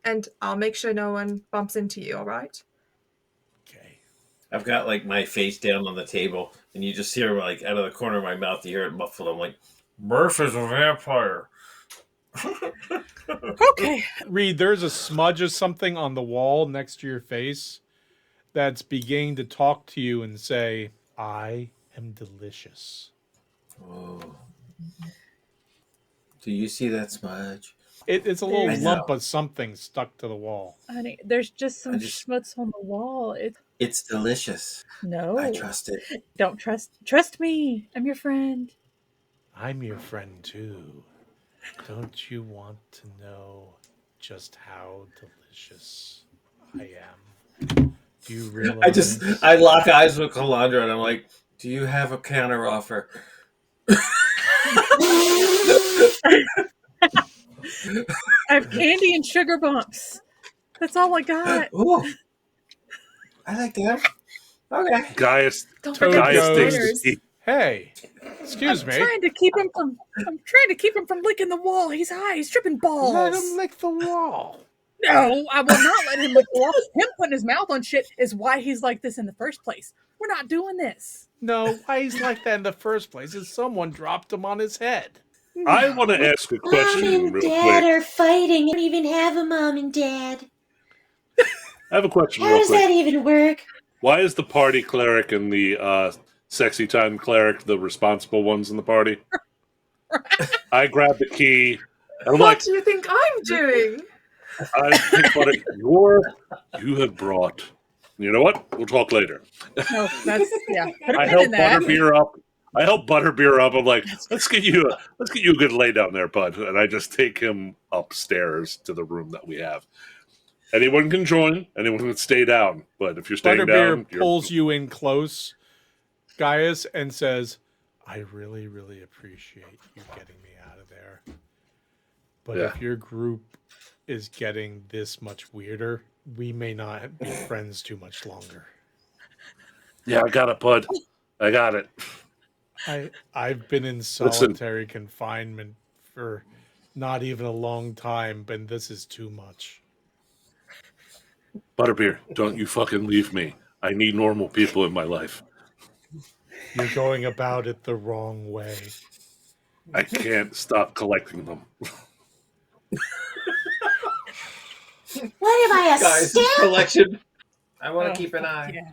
and I'll make sure no one bumps into you, all right? Okay. I've got like my face down on the table, and you just hear like out of the corner of my mouth, you hear it muffled. I'm like, Murph is a vampire. Okay. Reed, there's a smudge of something on the wall next to your face that's beginning to talk to you and say, I am delicious. Oh. Do you see that smudge? It's a little I lump know. of something stuck to the wall. Honey, there's just some I just- schmutz on the wall. It's delicious. No. I trust it. Don't trust me. I'm your friend. I'm your friend too. Don't you want to know just how delicious I am? Do you realize? I lock eyes with Calandra, and I'm like, do you have a counter offer? I have candy and sugar bumps. That's all I got. Ooh. I like that. Okay. Gaius, Don't Toad forget the goes. Gaius spiders. thinks Hey, excuse me. I'm trying to keep him from licking the wall. He's high. He's tripping balls. Let him lick the wall. No, I will not let him lick the wall. Him putting his mouth on shit is why he's like this in the first place. We're not doing this. No, why he's like that in the first place is someone dropped him on his head. I want to ask a Mom question and real Dad quick. are fighting. I don't even have a mom and dad. I have a question How real does that quick. even work? Why is the party cleric and the sexy time cleric the responsible ones in the party? I grab the key. And I'm What like, do you think I'm doing? I think what you have brought. You know what? We'll talk later. No, that's yeah. Put a I pin help in that. Butterbeer up. I help Butterbeer up. I'm like, let's get you a good lay down there, bud. And I just take him upstairs to the room that we have. Anyone can join. Anyone can stay down. But if you're staying down, Butterbeer pulls you in close, Gaius, and says, I really, really appreciate you getting me out of there. But Yeah. if your group is getting this much weirder, we may not be friends too much longer. Yeah, I got it, bud. I got it. I've been in solitary confinement for not even a long time, but this is too much. Butterbeer, don't you fucking leave me. I need normal people in my life. You're going about it the wrong way. I can't stop collecting them. What am I, a Guys, stamp? this collection. I want Oh, to keep an eye. Yeah.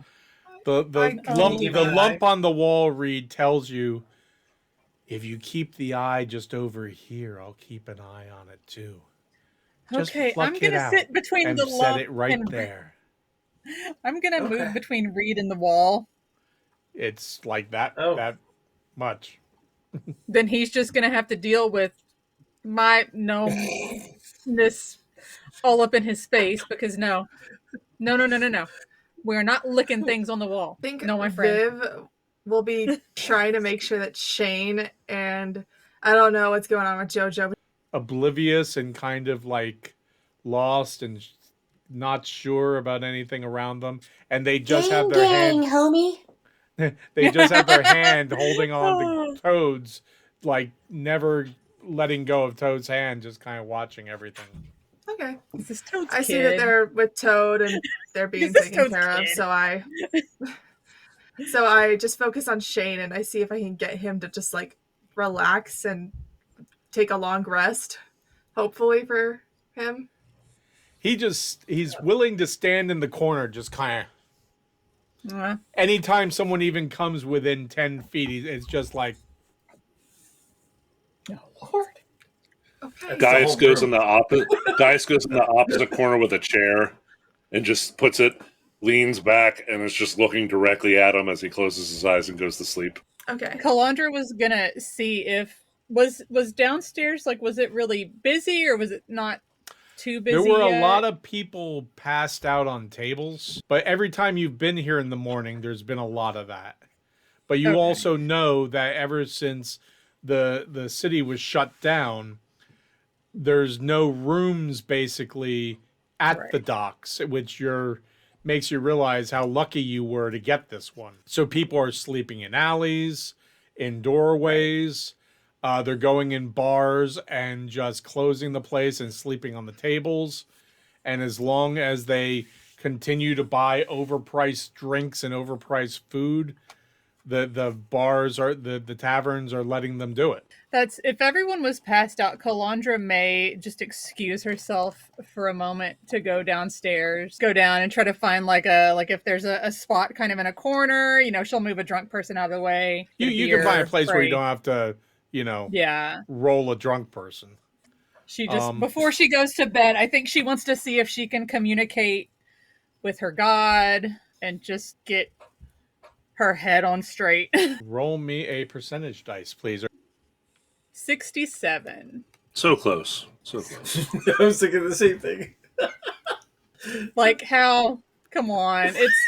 The Oh, lump on the wall, Reed, tells you if you keep the eye just over here, I'll keep an eye on it too. Just Okay, pluck I'm it gonna out sit between and the set lump it right and there. I'm gonna Okay. move between Reed and the wall. It's like that Oh. that much. Then he's just gonna have to deal with my gnomeness all up in his space because no. We're not licking things on the wall. I think No, my friend. Viv will be trying to make sure that Shane and I don't know what's going on with JoJo. Oblivious and kind of like lost and not sure about anything around them, and they just have their gang, hand. homie. They just have their hand holding on to Toad's, like never letting go of Toad's hand, just kind of watching everything. Okay. This is Toad's I kid. see that they're with Toad and they're being This is taken Toad's care of, kid. so I just focus on Shane and I see if I can get him to just like relax and take a long rest, hopefully for him. He's willing to stand in the corner, just kind of. Uh, Anytime someone even comes within 10 feet, it's just like, oh, Lord. Okay. Gaius whole goes room. in the opposite. Gaius goes in the opposite corner with a chair, and just puts it, leans back, and is just looking directly at him as he closes his eyes and goes to sleep. Okay. Kalandra was gonna see if was downstairs, like, was it really busy or was it not too busy? there were a yet? lot of people passed out on tables, but every time you've been here in the morning, there's been a lot of that. But you Okay. also know that ever since the city was shut down, there's no rooms basically at the Right. docks, which makes you realize how lucky you were to get this one. So people are sleeping in alleys, in doorways. They're going in bars and just closing the place and sleeping on the tables. And as long as they continue to buy overpriced drinks and overpriced food, the bars are the taverns are letting them do it. That's if everyone was passed out, Kalandra may just excuse herself for a moment to go downstairs, go down and try to find like if there's a spot kind of in a corner, she'll move a drunk person out of the way. get You can find a beer, place where you pray. don't have to, Yeah. roll a drunk person. She just Um, before she goes to bed, I think she wants to see if she can communicate with her god and just get her head on straight. Roll me a percentage dice, please. 67. So close. So close. I was thinking the same thing. Like how? Come on, it's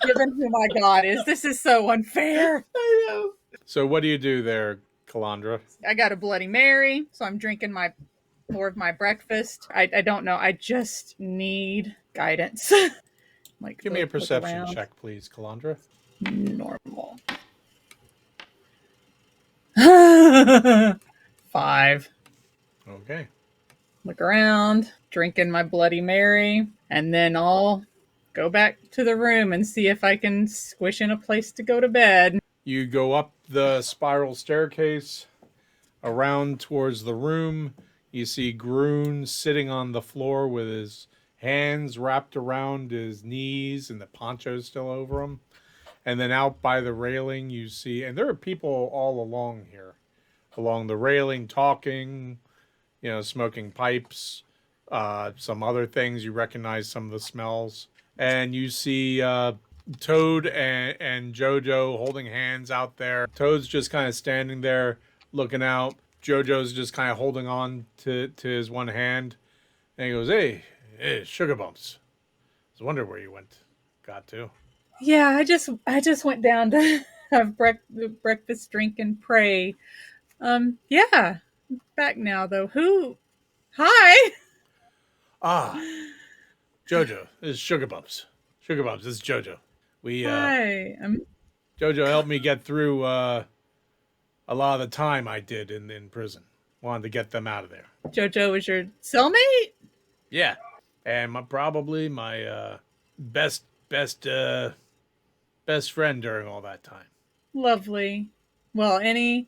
given who my god is. This is so unfair. I know. So what do you do there, Kalandra? I got a Bloody Mary, so I'm drinking more of my breakfast. I don't know. I just need guidance. Like, Give me a look perception around. check, please, Kalandra. Normal. 5. Okay. Look around, drinking my Bloody Mary, and then I'll go back to the room and see if I can squish in a place to go to bed. You go up the spiral staircase, around towards the room. You see Groon sitting on the floor with his hands wrapped around his knees and the poncho's still over him. And then out by the railing, you see, and there are people all along here, along the railing, talking, smoking pipes, some other things. You recognize some of the smells. And you see Toad and JoJo holding hands out there. Toad's just kind of standing there looking out. JoJo's just kind of holding on to his one hand. And he goes, hey, Sugar Bumps. I was wondering where you got to. Yeah, I just went down to have breakfast, drink, and pray. Yeah, back now though. Who? Hi. Ah, Jojo, this is Sugar Bumps. Sugar Bumps, this is Jojo. We Hi. Jojo helped me get through a lot of the time I did in prison. Wanted to get them out of there. Jojo is your cellmate? Yeah, and probably my best friend during all that time. Lovely. Well, any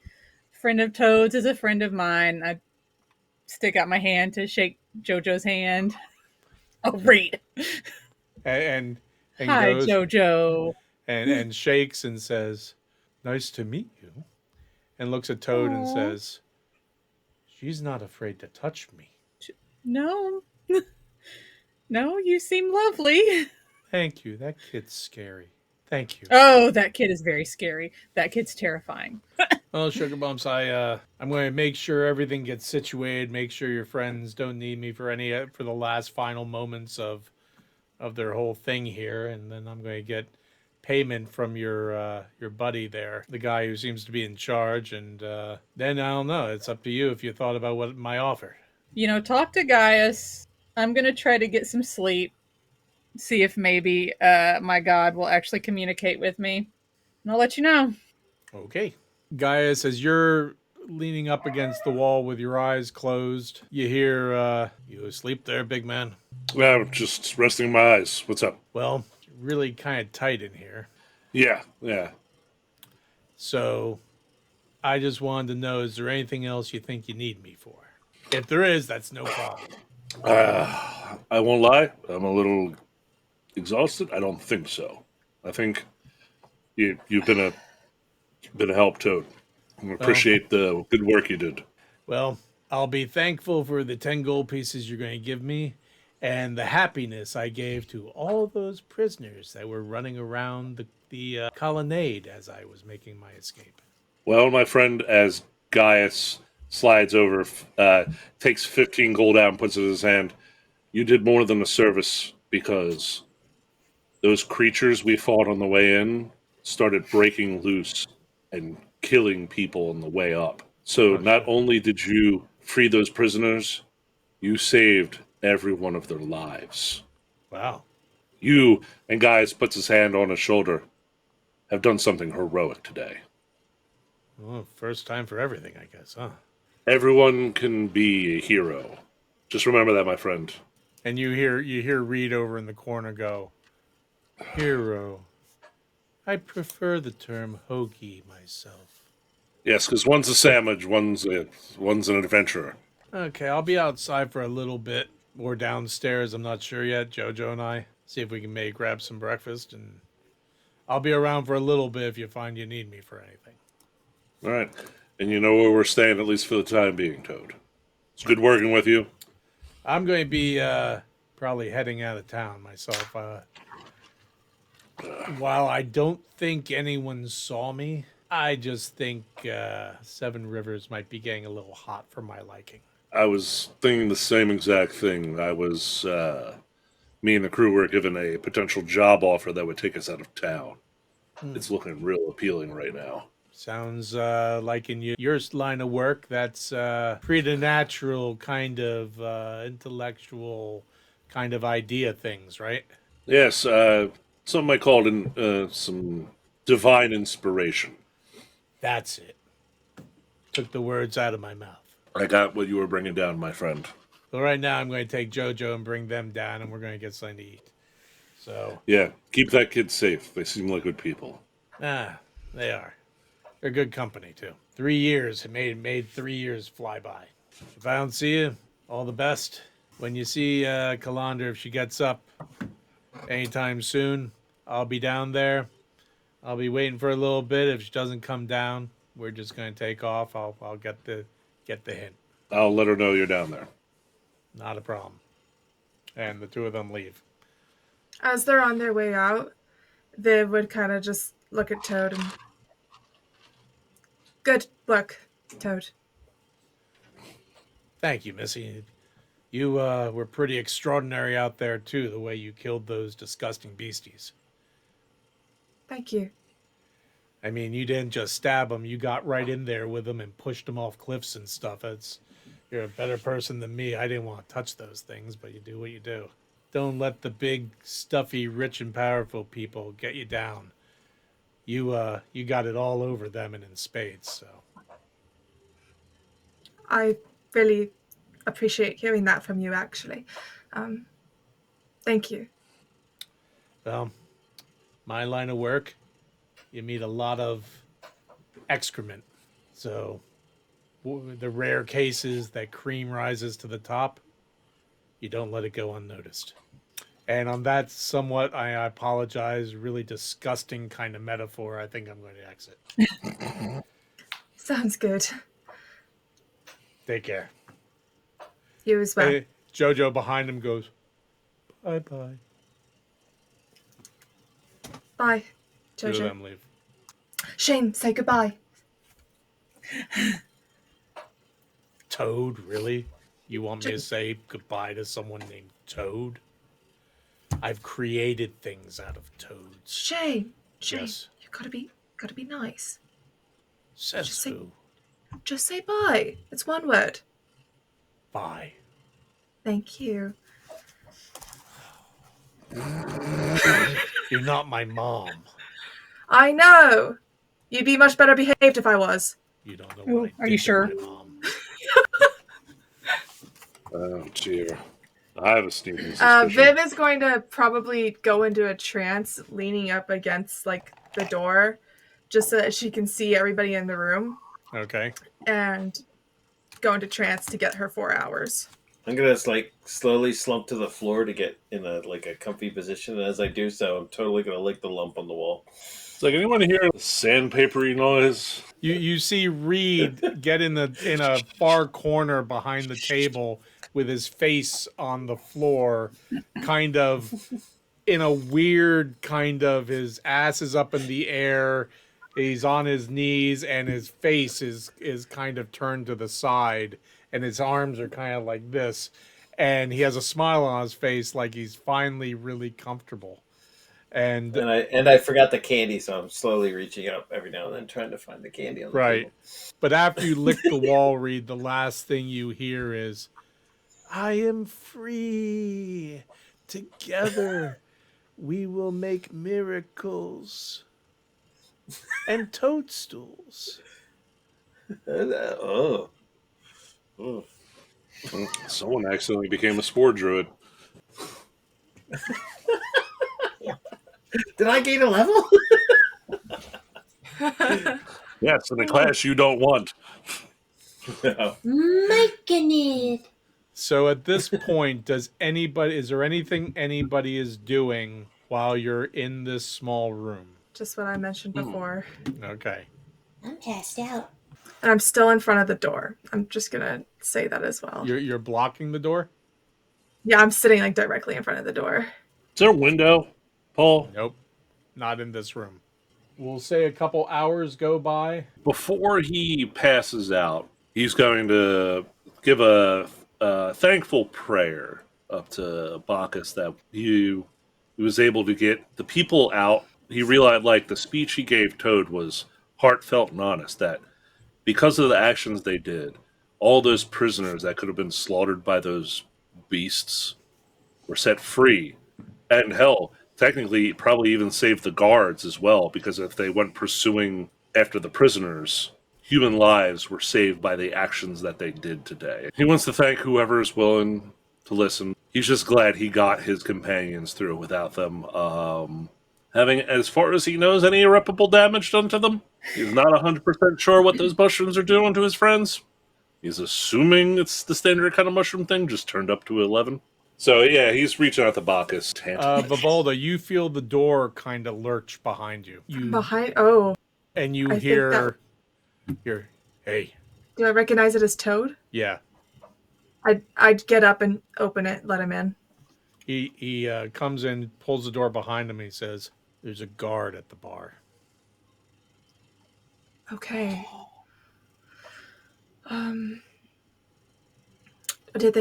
friend of Toad's is a friend of mine. I stick out my hand to shake Jojo's hand. Oh, great. And Hi, goes Jojo. and shakes and says, "Nice to meet you," and looks at Toad and Aw. says, "She's not afraid to touch me." No. No, you seem lovely. Thank you. That kid's scary. Thank you. Oh, that kid is very scary. That kid's terrifying. Well, Sugar Bumps, I'm going to make sure everything gets situated. Make sure your friends don't need me for for the last final moments of their whole thing here, and then I'm going to get payment from your buddy there, the guy who seems to be in charge, and then I don't know. It's up to you if you thought about what my offer. Talk to Gaius. I'm going to try to get some sleep. See if maybe my god will actually communicate with me. And I'll let you know. Okay. Gaius, as you're leaning up against the wall with your eyes closed, you hear, "You asleep there, big man?" I'm just resting my eyes. What's up? Well, really kind of tight in here. Yeah. So I just wanted to know, is there anything else you think you need me for? If there is, that's no problem. I won't lie. I'm a little exhausted. I don't think so. I think you've been a help, Toad. I appreciate the good work you did. Well, I'll be thankful for the 10 gold pieces you're going to give me and the happiness I gave to all those prisoners that were running around the colonnade as I was making my escape. Well, my friend, as Gaius slides over, takes 15 gold out and puts it in his hand, you did more than a service because those creatures we fought on the way in started breaking loose and killing people on the way up. So not only did you free those prisoners, you saved every one of their lives. Wow. You, and Gaius puts his hand on his shoulder, have done something heroic today. Well, first time for everything, I guess, huh? Everyone can be a hero. Just remember that, my friend. And you hear Reed over in the corner go, "Hero. I prefer the term hokey myself." Yes, because one's a sandwich, one's an adventurer. Okay, I'll be outside for a little bit or downstairs. I'm not sure yet. Jojo and I see if we can maybe grab some breakfast, and I'll be around for a little bit if you find you need me for anything. All right. And you know where we're staying, at least for the time being, Toad. It's good working with you. I'm going to be probably heading out of town myself. While I don't think anyone saw me, I just think Seven Rivers might be getting a little hot for my liking. I was thinking the same exact thing. Me and the crew were given a potential job offer that would take us out of town. It's looking real appealing right now. Sounds like in your line of work, that's preternatural kind of intellectual kind of idea things, right? Yes, some might call it some divine inspiration. That's it. Took the words out of my mouth. I got what you were bringing down, my friend. So right now I'm going to take Jojo and bring them down, and we're going to get something to eat. So, Yeah, keep that kid safe. They seem like good people. they are. They're good company, too. 3 years. It made 3 years fly by. If I don't see you, all the best. When you see Calandra, if she gets up anytime soon, I'll be down there. I'll be waiting for a little bit. If she doesn't come down, we're just going to take off. I'll get the hint. I'll let her know you're down there. Not a problem. And the two of them leave. As they're on their way out, they would kind of just look at Toad and... Good work, Toad. Thank you, Missy. You were pretty extraordinary out there, too, the way you killed those disgusting beasties. Thank you. I mean, you didn't just stab them. You got right in there with them and pushed them off cliffs and stuff. You're a better person than me. I didn't want to touch those things, but you do what you do. Don't let the big, stuffy, rich and powerful people get you down. You got it all over them and in spades, so. I really appreciate hearing that from you, actually. Thank you. Well, my line of work, you meet a lot of excrement. So the rare cases that cream rises to the top, you don't let it go unnoticed. And on that somewhat, I apologize, really disgusting kind of metaphor, I think I'm going to exit. Sounds good. Take care. You as well. Hey, Jojo behind him goes, bye-bye. Bye, Two of Jojo. them leave. Shane, say goodbye. Toad, really? You want me to say goodbye to someone named Toad? I've created things out of toads. Shane, Yes. you gotta be nice. Says Just say- who? Just say bye. It's one word. Bye. Thank you. You're not my mom. I know. You'd be much better behaved if I was. You don't know Ooh, what I are did you to sure? my mom. Oh, dear. I have a sneaking suspicion. Viv is going to probably go into a trance, leaning up against like the door, just so that she can see everybody in the room, Okay. and go into trance to get her 4 hours. I'm gonna like slowly slump to the floor to get in a comfy position, and as I do so, I'm totally gonna lick the lump on the wall. It's like, anyone hear the sandpapery noise? You see Reed get in a far corner behind the table with his face on the floor, kind of in a weird kind of, his ass is up in the air, he's on his knees, and his face is kind of turned to the side, and his arms are kind of like this, and he has a smile on his face like he's finally really comfortable. And And I forgot the candy, so I'm slowly reaching up every now and then trying to find the candy on the right. table. But after you lick the wall, Reed, the last thing you hear is, I am free. Together we will make miracles and toadstools. Oh. Someone accidentally became a spore druid. Did I gain a level? Yes, in a class you don't want. No. Making it. So at this point, is there anything anybody is doing while you're in this small room? Just what I mentioned before. Okay. I'm passed out. And I'm still in front of the door. I'm just gonna say that as well. You're blocking the door? Yeah, I'm sitting like directly in front of the door. Is there a window, Paul? Nope. Not in this room. We'll say a couple hours go by. Before he passes out, he's going to give a thankful prayer up to Bacchus that he was able to get the people out. He realized, like, the speech he gave Toad was heartfelt and honest, that because of the actions they did, all those prisoners that could have been slaughtered by those beasts were set free. And hell, technically, probably even saved the guards as well, because if they went pursuing after the prisoners, human lives were saved by the actions that they did today. He wants to thank whoever is willing to listen. He's just glad he got his companions through without them having, as far as he knows, any irreparable damage done to them. He's not 100% sure what those mushrooms are doing to his friends. He's assuming it's the standard kind of mushroom thing, just turned up to 11. So, yeah, he's reaching out to Bacchus. Vivalda, you feel the door kind of lurch behind you. Behind. Oh, And you I think hear, hey, do I recognize it as Toad? yeah. I'd get up and open it, let him in. He comes in, pulls the door behind him, and he says, there's a guard at the bar. Okay. Did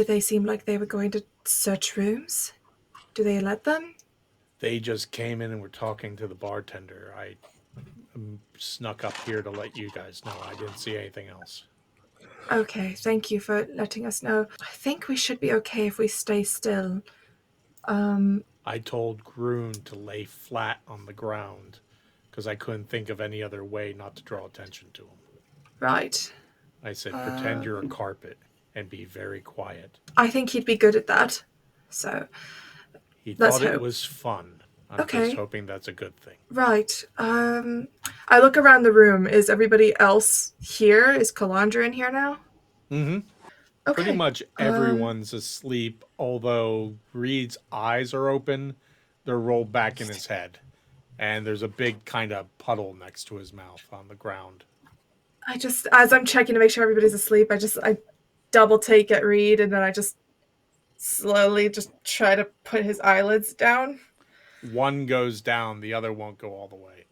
they seem like they were going to search rooms? Do they let them? They just came in and were talking to the bartender. I snuck up here to let you guys know. I didn't see anything else. Okay, thank you for letting us know. I think we should be okay if we stay still I told Groon to lay flat on the ground because I couldn't think of any other way not to draw attention to him. Right. I said, pretend you're a carpet and be very quiet. I think he'd be good at that. So, He Let's thought it hope. was fun. I'm Okay. just hoping that's a good thing. right. I look around the room. Is everybody else here? Is Kalandra in here now? Mm-hmm. Okay. Pretty much everyone's asleep, although Reed's eyes are open. They're rolled back in his head. And there's a big kind of puddle next to his mouth on the ground. I just, as I'm checking to make sure everybody's asleep, I double take at Reed, and then I just slowly just try to put his eyelids down. One goes down, the other won't go all the way.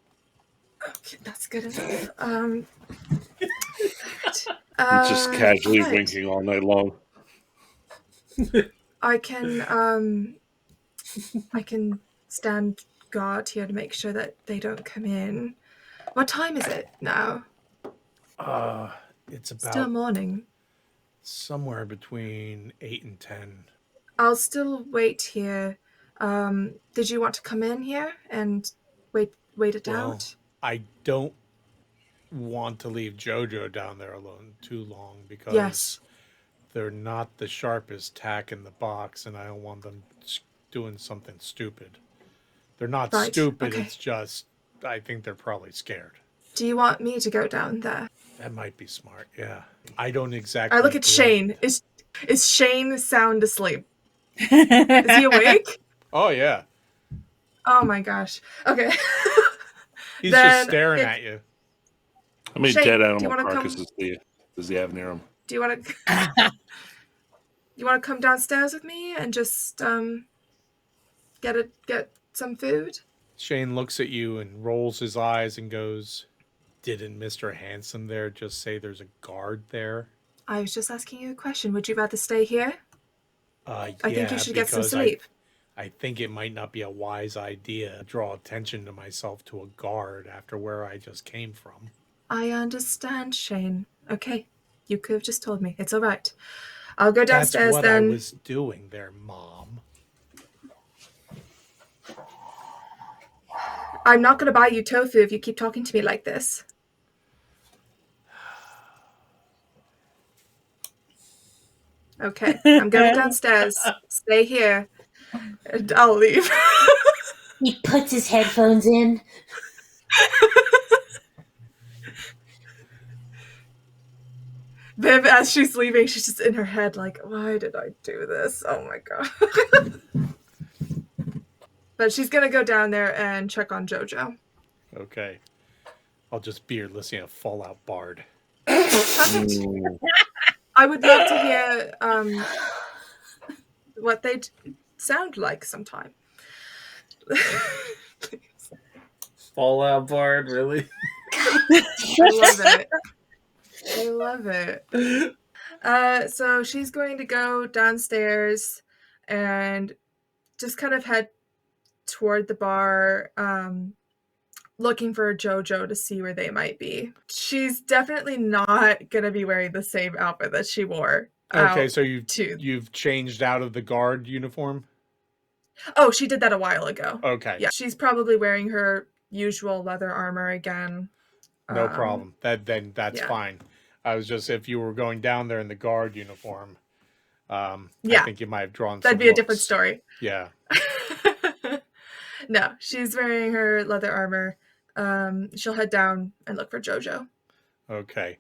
Okay, that's good enough. Just casually right. winking all night long. I can stand guard here to make sure that they don't come in. What time is it now? It's about Still morning. somewhere between 8 and 10. I'll still wait here. Did you want to come in here and wait it Well, out? I don't want to leave Jojo down there alone too long because Yes. they're not the sharpest tack in the box, and I don't want them doing something stupid. They're not Right, stupid, okay. it's just I think they're probably scared. Do you want me to go down there? That might be smart, yeah. I don't exactly I look at dread- Shane. Is Shane sound asleep? Is he awake? Oh yeah. Oh my gosh. Okay. He's Then just staring it- at you. How many Shane, dead do you animal wanna come- carcasses does he have near him? Do you want to? You want to come downstairs with me and just get some food? Shane looks at you and rolls his eyes and goes, "Didn't Mr. Handsome there just say there's a guard there?" I was just asking you a question. Would you rather stay here? I think you should get some because sleep. I think it might not be a wise idea to draw attention to myself to a guard after where I just came from. I understand, Shane. Okay, you could have just told me. It's all right. I'll go That's downstairs what then. I was doing there, Mom. I'm not going to buy you tofu if you keep talking to me like this. Okay, I'm going downstairs. Stay here. And I'll leave. He puts his headphones in. Viv, as she's leaving, she's just in her head like, why did I do this? Oh my god. But she's going to go down there and check on Jojo. Okay. I'll just be here listening to Fallout Bard. Perfect. I would love to hear what they sound like sometime. Fallout Bard, really? I love it. I love it. So she's going to go downstairs and just kind of head toward the bar, looking for Jojo to see where they might be. She's definitely not going to be wearing the same outfit that she wore. Okay, out so to... you've changed out of the guard uniform? Oh, she did that a while ago. Okay. Yeah, she's probably wearing her usual leather armor again. No problem. Then that's yeah. fine. I was just, if you were going down there in the guard uniform, I Yeah. think you might have drawn That'd some be a different looks. story. Yeah. No, she's wearing her leather armor. She'll head down and look for Jojo. Okay.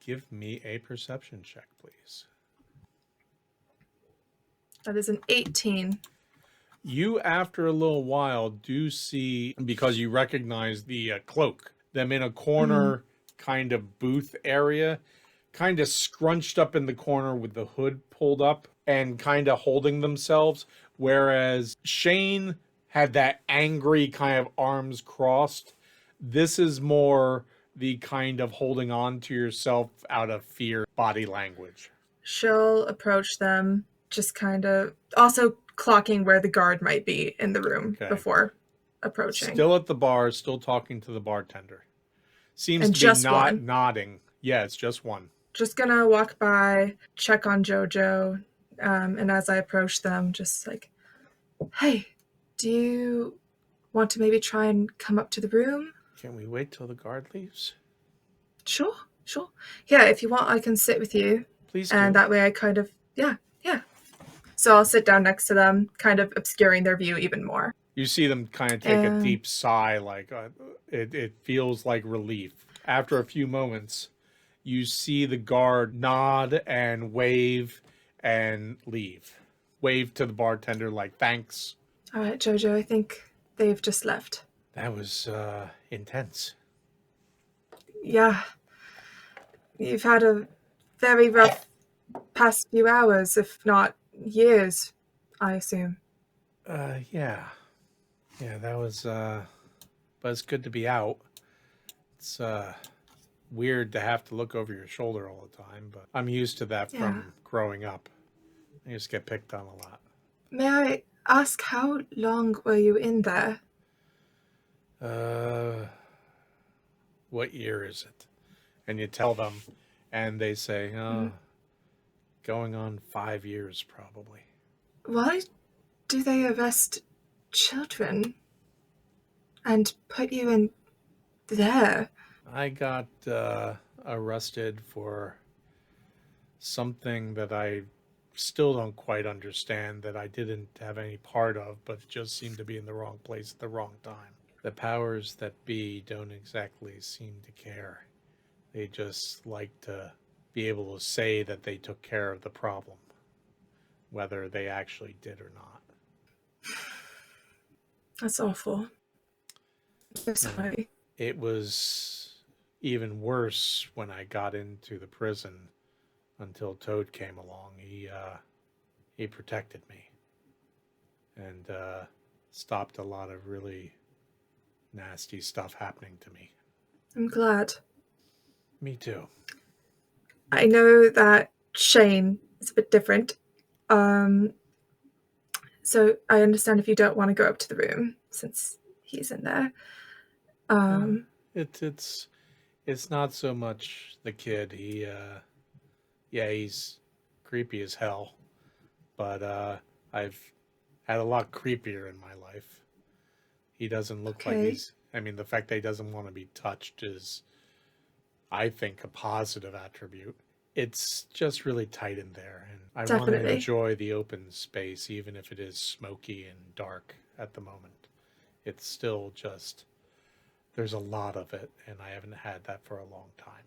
Give me a perception check, please. That is an 18. You, after a little while, do see, because you recognize the cloak, them in a corner kind of booth area, kind of scrunched up in the corner with the hood pulled up and kind of holding themselves, whereas Shane had that angry kind of arms crossed. This is more the kind of holding on to yourself out of fear body language. She'll approach them, just kind of also clocking where the guard might be in the room Okay. before approaching. Still at the bar, still talking to the bartender. Seems And to be just not one? nodding. Yeah, it's just one. Just gonna walk by, check on Jojo, and as I approach them, just like, Hey, do you want to maybe try and come up to the room? Can we wait till the guard leaves? Sure, sure. Yeah, if you want, I can sit with you. Please And do. that way I kind of, yeah. So I'll sit down next to them, kind of obscuring their view even more. You see them kind of take a And- deep sigh, like it feels like relief. After a few moments, you see the guard nod and wave and leave. Wave to the bartender like, thanks. All right, Jojo, I think they've just left. That was intense. Yeah. You've had a very rough past few hours, if not years, I assume. Yeah. Yeah, that was, but it's good to be out. It's, weird to have to look over your shoulder all the time, but I'm used to that Yeah. from growing up. I just get picked on a lot. May I ask how long were you in there? What year is it? And you tell them, and they say, going on 5 years probably. Why do they arrest children and put you in there? I got arrested for something that I still don't quite understand, that I didn't have any part of, but just seemed to be in the wrong place at the wrong time. The powers that be don't exactly seem to care. They just like to be able to say that they took care of the problem, whether they actually did or not. That's awful. I'm sorry. It was even worse when I got into the prison until Toad came along. He protected me and stopped a lot of really nasty stuff happening to me. I'm glad. Me too. I know that Shane is a bit different. So I understand if you don't want to go up to the room since he's in there. It's not so much the kid. He's creepy as hell, but I've had a lot creepier in my life. He doesn't look like Okay. the fact that he doesn't want to be touched is, I think, a positive attribute. It's just really tight in there, and I want to Definitely. enjoy the open space, even if it is smoky and dark at the moment. It's still just, there's a lot of it, and I haven't had that for a long time.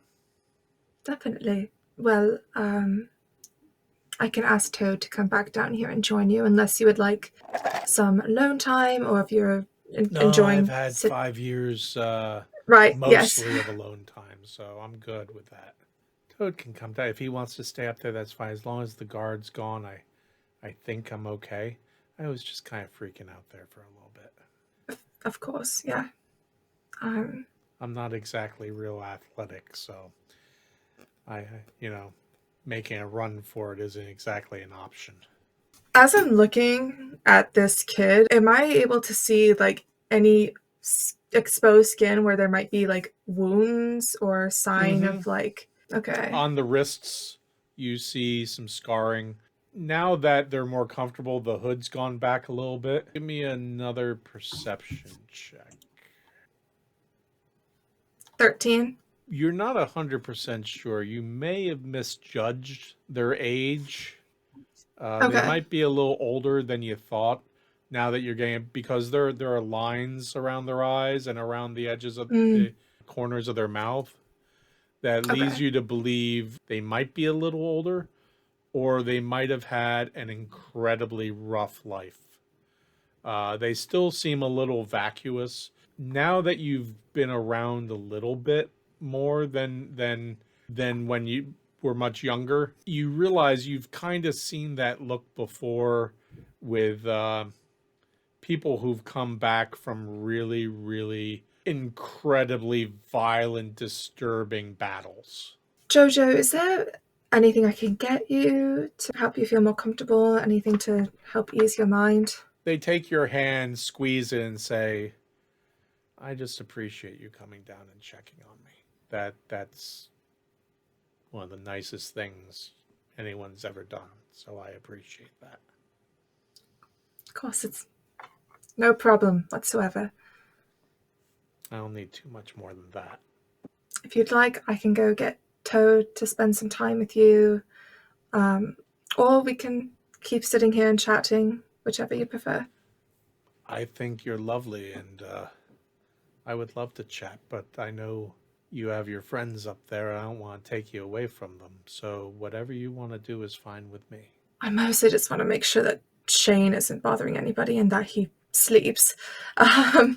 Definitely. Well, I can ask Toad to come back down here and join you, unless you would like some alone time, or if you're enjoying. I've had 5 years Right. Yes. mostly of alone time, so I'm good with that. Toad can come down. If he wants to stay up there, that's fine. As long as the guard's gone, I think I'm okay. I was just kind of freaking out there for a little bit. Of course. Yeah. I'm not exactly real athletic, so making a run for it isn't exactly an option. As I'm looking at this kid, am I able to see like any exposed skin where there might be like wounds or sign of like? Okay. On the wrists, you see some scarring. Now that they're more comfortable, the hood's gone back a little bit. Give me another perception check. 13. You're not 100% sure. You may have misjudged their age. They Okay. might be a little older than you thought. Now that you're getting, because there are lines around their eyes and around the edges of the corners of their mouth, that leads Okay. you to believe they might be a little older, or they might have had an incredibly rough life. They still seem a little vacuous. Now that you've been around a little bit more than when you were much younger, you realize you've kind of seen that look before with people who've come back from really, really incredibly violent, disturbing battles. Jojo, is there anything I can get you to help you feel more comfortable? Anything to help ease your mind? They take your hand, squeeze it, and say, I just appreciate you coming down and checking on me. That's one of the nicest things anyone's ever done, so I appreciate that. course, it's no problem whatsoever. I don't need too much more than that. If you'd like, I can go get Toad to spend some time with you. Or we can keep sitting here and chatting, whichever you prefer. I think you're lovely, and I would love to chat, but I know you have your friends up there, and I don't want to take you away from them. So whatever you want to do is fine with me. I mostly just want to make sure that Shane isn't bothering anybody and that he sleeps. Yeah,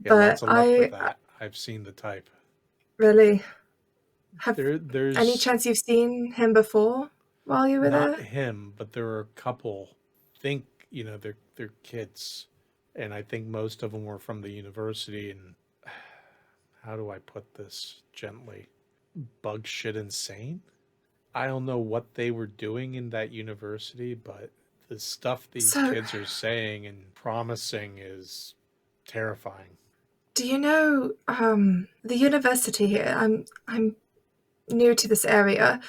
But lots of luck with that. I've seen the type. Really, have There's any chance you've seen him before while you were not there? him, but there are a couple. Think they're kids, and I think most of them were from the university. And how do I put this gently? Bug shit insane. I don't know what they were doing in that university, but the stuff these So- kids are saying and promising is terrifying. Do you know the university here? I'm new to this area.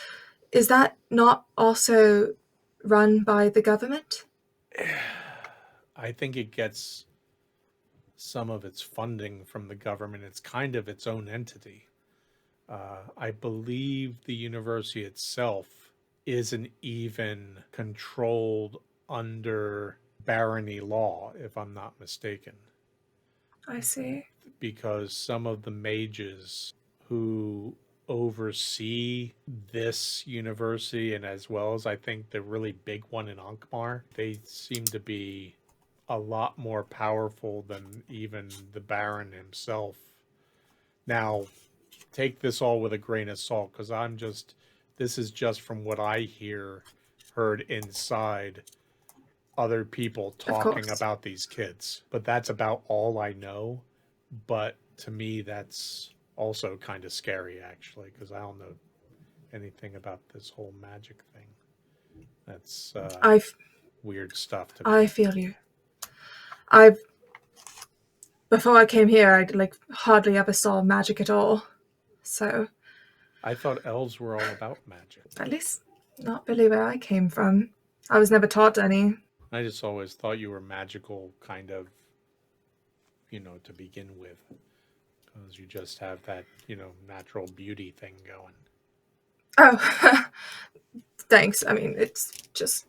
Is that not also run by the government? I think it gets some of its funding from the government. It's kind of its own entity. I believe the university itself isn't even controlled under barony law, if I'm not mistaken, I see. because some of the mages who oversee this university, and as well as I think the really big one in Ankmar, they seem to be a lot more powerful than even the Baron himself. Now, take this all with a grain of salt, because this is just from what I heard inside other people talking course. about these kids. But that's about all I know. But to me, that's also kind of scary, actually, because I don't know anything about this whole magic thing. That's weird stuff to me. I feel you. Before I came here, I hardly ever saw magic at all. So I thought elves were all about magic. at least not really where I came from. I was never taught any. I just always thought you were magical, kind of, to begin with. Because you just have that, natural beauty thing going. Oh, thanks. I mean, it's just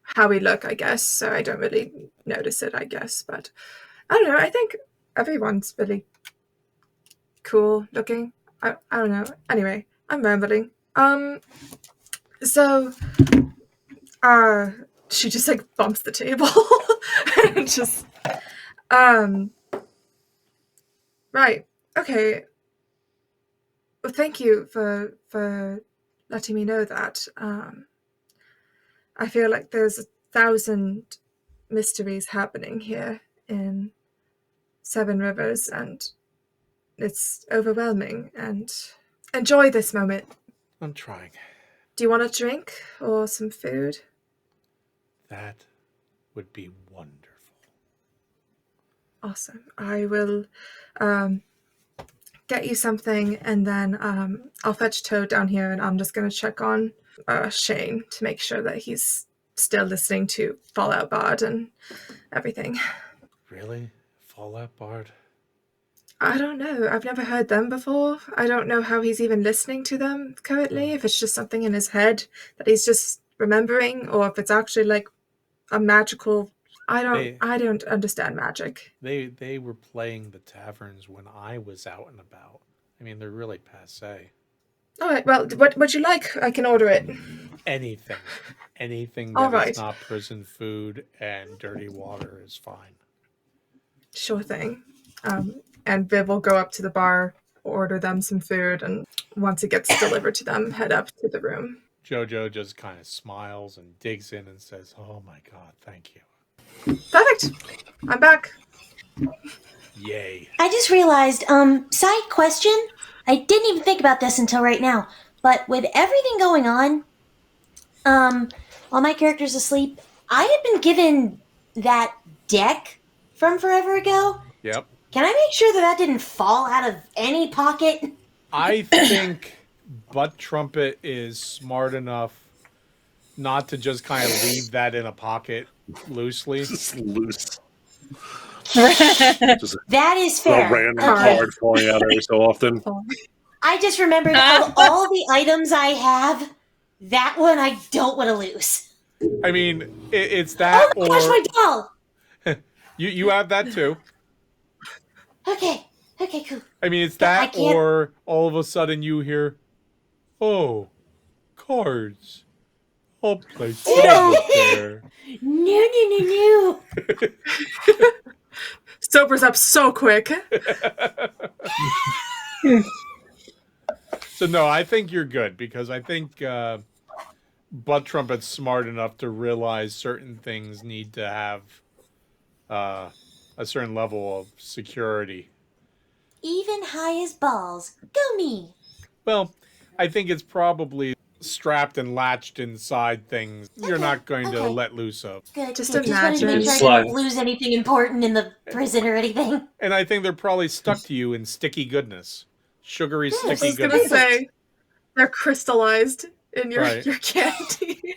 how we look, I guess. So I don't really notice it, I guess. But I don't know. I think everyone's really cool looking. I don't know. Anyway, I'm rambling. So, she just bumps the table and just, right. Okay. Well, thank you for letting me know that. I feel like there's 1,000 mysteries happening here in Seven Rivers, and it's overwhelming. And enjoy this moment. I'm trying. Do you want a drink or some food? That would be wonderful. Awesome. I will get you something, and then I'll fetch Toad down here, and I'm just going to check on Shane to make sure that he's still listening to Fallout Bard and everything. Really? Fallout Bard? I don't know. I've never heard them before. I don't know how he's even listening to them currently, if it's just something in his head that he's just remembering, or if it's actually a magical... I don't understand magic. They were playing the taverns when I was out and about. I mean, they're really passé. All right, well, what you like, I can order it. Anything All that right. is not prison food and dirty water is fine. Sure thing. And Viv will go up to the bar, order them some food, and once it gets delivered to them, head up to the room. Jojo just kind of smiles and digs in and says, "Oh my God, thank you." Perfect. I'm back. Yay. I just realized, side question. I didn't even think about this until right now, but with everything going on, while my character's asleep, I had been given that deck from forever ago. Yep. Can I make sure that didn't fall out of any pocket? I think Butt Trumpet is smart enough not to just kind of leave that in a pocket loosely. Just loose. Right. Just That is a fair. random Okay. card falling out every so often. I just remembered of all the items I have, that one I don't want to lose. I mean, it's Oh that my gosh, or my doll! you have that too. Okay, cool. I mean, it's But I that can't- or all of a sudden you hear, "Oh, cards. I'll play solitaire." No. Sobers up so quick. So no, I think you're good because I think Butt Trumpet's smart enough to realize certain things need to have a certain level of security. Even high as balls. Go me. Well, I think it's probably strapped and latched inside things you're not going to okay. let loose of. Good. Just Just wanted to imagine. make sure I Slide. didn't lose anything important in the prison or anything. And I think they're probably stuck to you in sticky goodness. Sugary, Yes. I sticky was gonna goodness. say they're crystallized in your Right. your candy.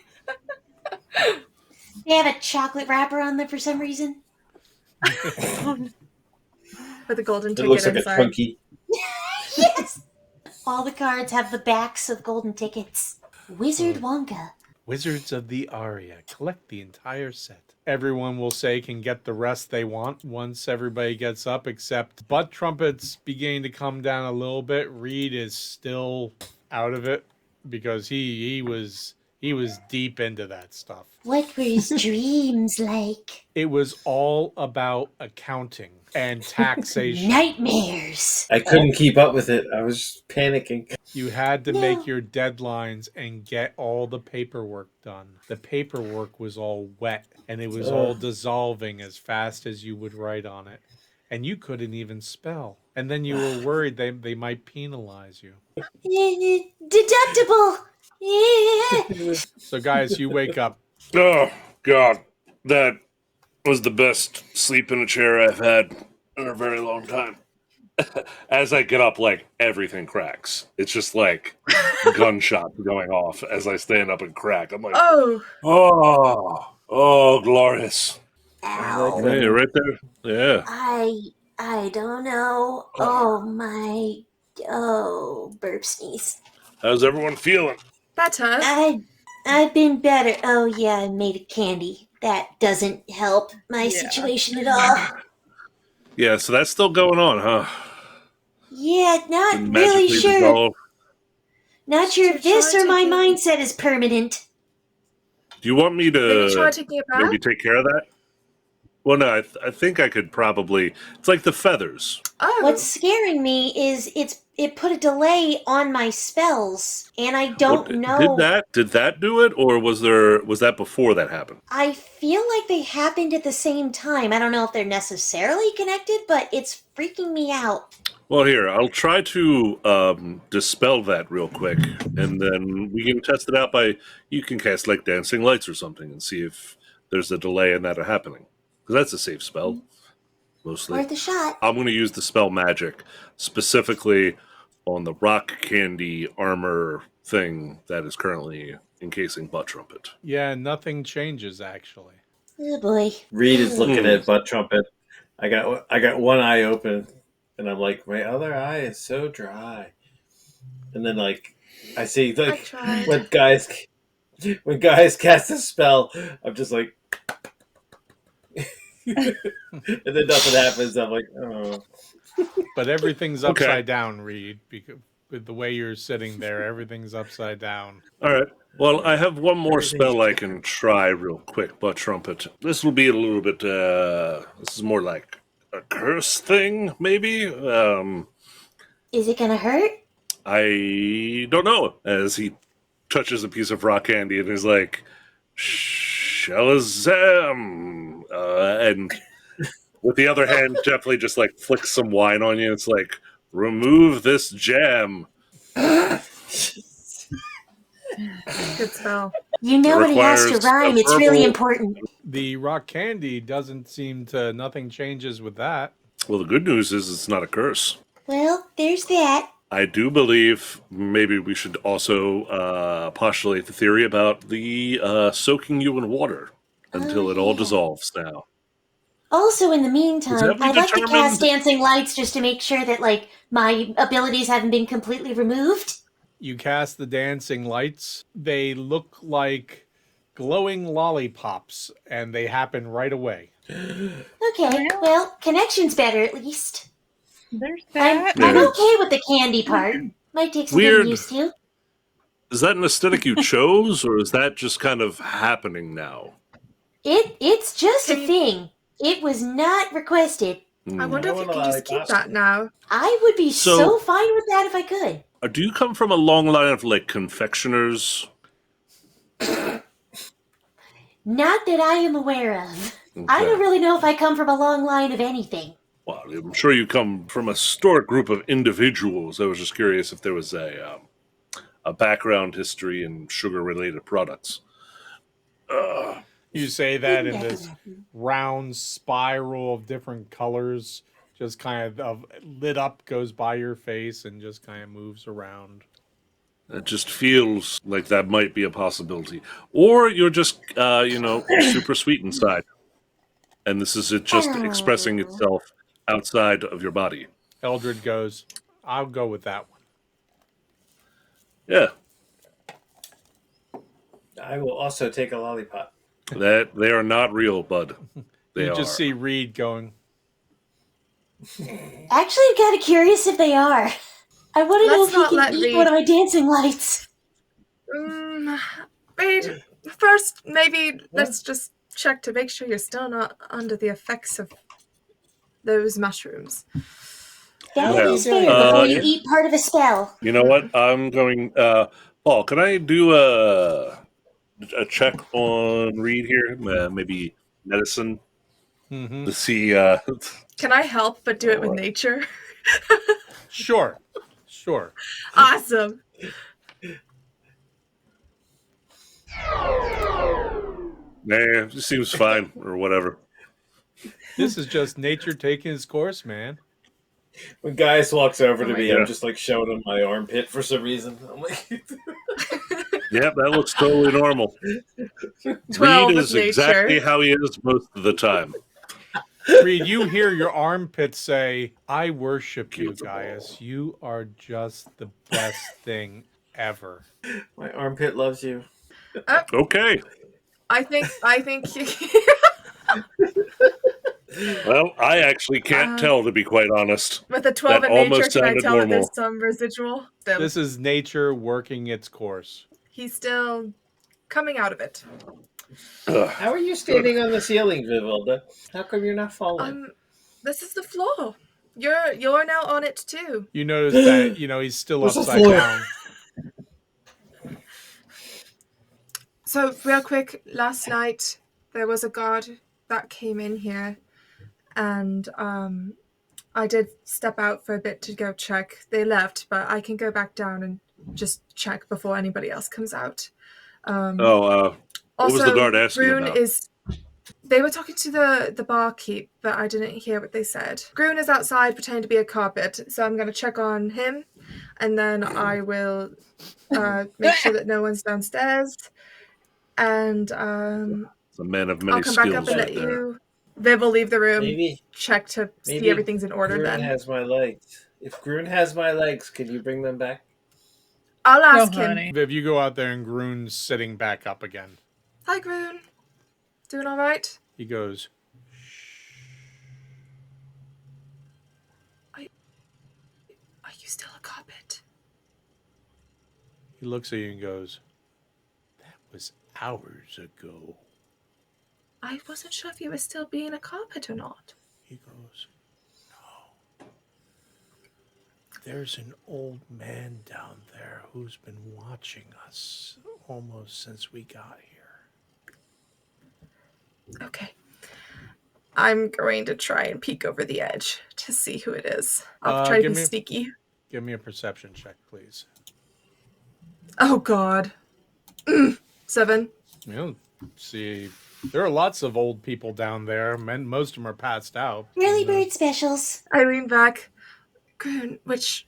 They have a chocolate wrapper on them for some reason. With a golden It ticket looks like inside. a Twinkie. Yes. All the cards have the backs of golden tickets. Wizard Wonka. Wizards of the Aria. Collect the entire set. Everyone will say can get the rest they want once everybody gets up, except Butt Trumpet's beginning to come down a little bit. Reed is still out of it because he was deep into that stuff. What were his dreams like? It was all about accounting and taxation. Nightmares. I couldn't keep up with it. I was just panicking. You had to No. make your deadlines and get all the paperwork done. The paperwork was all wet and it was all dissolving as fast as you would write on it. And you couldn't even spell. And then you were worried they might penalize you. Deductible. Yeah. So guys, you wake up. Oh, God. That was the best sleep in a chair I've had in a very long time. As I get up, like, everything cracks. It's just like gunshots going off as I stand up and crack. I'm like, oh, glorious. Ow. Hey, right there. Yeah. I don't know. Oh my. Oh, burp sneeze. How's everyone feeling? Better. I've been better. Oh yeah, I made a candy. That doesn't help my situation at all. Yeah, so that's still going on, huh? Yeah, not Didn't really magically sure. dissolve. Not sure if this Try or my taking- mindset is permanent. Do you want me Maybe try to taking it back. maybe take care of that? Well, no, I think I could probably. It's like the feathers. Oh, What's scaring me is it put a delay on my spells, and I don't What- know. Did that do it, or was that before that happened? I feel like they happened at the same time. I don't know if they're necessarily connected, but it's freaking me out. Well, here I'll try to dispel that real quick, and then we can test it out by you can cast like dancing lights or something and see if there's a delay in that happening. Because that's a safe spell, mostly. Worth a shot. I'm going to use the spell magic specifically on the rock candy armor thing that is currently encasing Butt Trumpet. Yeah, nothing changes actually. Oh boy. Reed is looking at Butt Trumpet. I got one eye open, and I'm like, my other eye is so dry. And then like I see I like tried. when guys cast a spell, I'm just like, and then nothing happens. I'm like, oh. But everything's Okay. upside down, Reed, because with the way you're sitting there, everything's upside down. All right. Well, I have one more spell I can try real quick, Butt Trumpet. This will be a little bit. This is more like a curse thing, maybe. Is it gonna hurt? I don't know. As he touches a piece of rock candy and is like, Shalazam! And with the other hand, definitely just like flicks some wine on you. It's like, remove this jam. Good spell. You know It what it has to requires rhyme. a It's really verbal- important. The rock candy doesn't seem to. Nothing changes with that. Well, the good news is it's not a curse. Well, there's that. I do believe maybe we should also postulate the theory about the soaking you in water. until it all dissolves now. Also, in the meantime, that we I'd like to determined- cast dancing lights just to make sure that, like, my abilities haven't been completely removed. You cast the dancing lights. They look like glowing lollipops, and they happen right away. Okay, well, connection's better at least. There's I'm, that. I'm Yeah. okay with the candy part. Might take some Weird. getting used to. Is that an aesthetic you chose, or is that just kind of happening now? It's just a Can you- thing. It was not requested. I wonder I if you want a can just keep lollipop. that now. I would be So- so fine with that if I could. Do you come from a long line of like confectioners? Not that I am aware of. I Okay. don't really know if I come from a long line of anything. Well, I'm sure you come from a historic group of individuals. I was just curious if there was a background history in sugar-related products. You say that in this round spiral of different colors, just kind of lit up, goes by your face, and just kind of moves around. It just feels like that might be a possibility. Or you're just, super sweet inside. And this is it just expressing itself outside of your body. Eldred goes, I'll go with that one. Yeah, I will also take a lollipop. that they are not real, bud. They You are. just see Reed going, Actually, I'm kind of curious if they are. I want to know Let's if he not can let eat Reed- one of my dancing lights. Reed, first, maybe let's just check to make sure you're still not under the effects of those mushrooms. That Yeah. is fair before you yeah. eat part of a spell. You know what? I'm going. Paul, can I do a check on Reed here? Maybe medicine mm-hmm. to see. Can I help but do it with nature? Sure. Awesome. Nah, it seems fine or whatever. This is just nature taking its course, man. When Gaius walks over to my me, God. I'm just like showing him my armpit for some reason. I'm like, Yep, that looks totally normal. 12 Reed with is exactly nature. how he is most of the time. Reed, you hear your armpit say, I worship you, Beautiful. Gaius. You are just the best thing ever. my armpit loves you. Okay. I think Well, I actually can't tell, to be quite honest. with a 12 That in nature, almost can I sounded tell that normal. there's some residual? This is nature working its course. He's still coming out of it. Ugh. How are you standing on the ceiling, Vivalda? How come you're not falling? This is the floor. You're now on it too. You notice that, he's still Where's the upside floor? down. So real quick, last night there was a guard that came in here, and I did step out for a bit to go check. They left, but I can go back down and just check before anybody else comes out. What was the guard asking Grun about? They were talking to the barkeep, but I didn't hear what they said. Grun is outside pretending to be a carpet, so I'm going to check on him, and then I will make sure that no one's downstairs. And It's a man of many I'll come back up skills and right let there. you. Viv will leave the room, Maybe check to see maybe everything's in order Grun then. has my legs. If Grun has my legs, can you bring them back? I'll ask Oh, him. honey. Viv, you go out there and Grun's sitting back up again. Hi, Grun. Doing all right? He goes, Are you still a carpet? he looks at you and goes, that was hours ago. I wasn't sure if you were still being a carpet or not. He goes, no. There's an old man down there who's been watching us almost since we got here. Okay. I'm going to try and peek over the edge to see who it is. I'll try to give be me- sneaky. Give me a perception check, please. Oh, God. 7. See, there are lots of old people down there. Most of them are passed out. Early bird specials. I lean back. Grun, which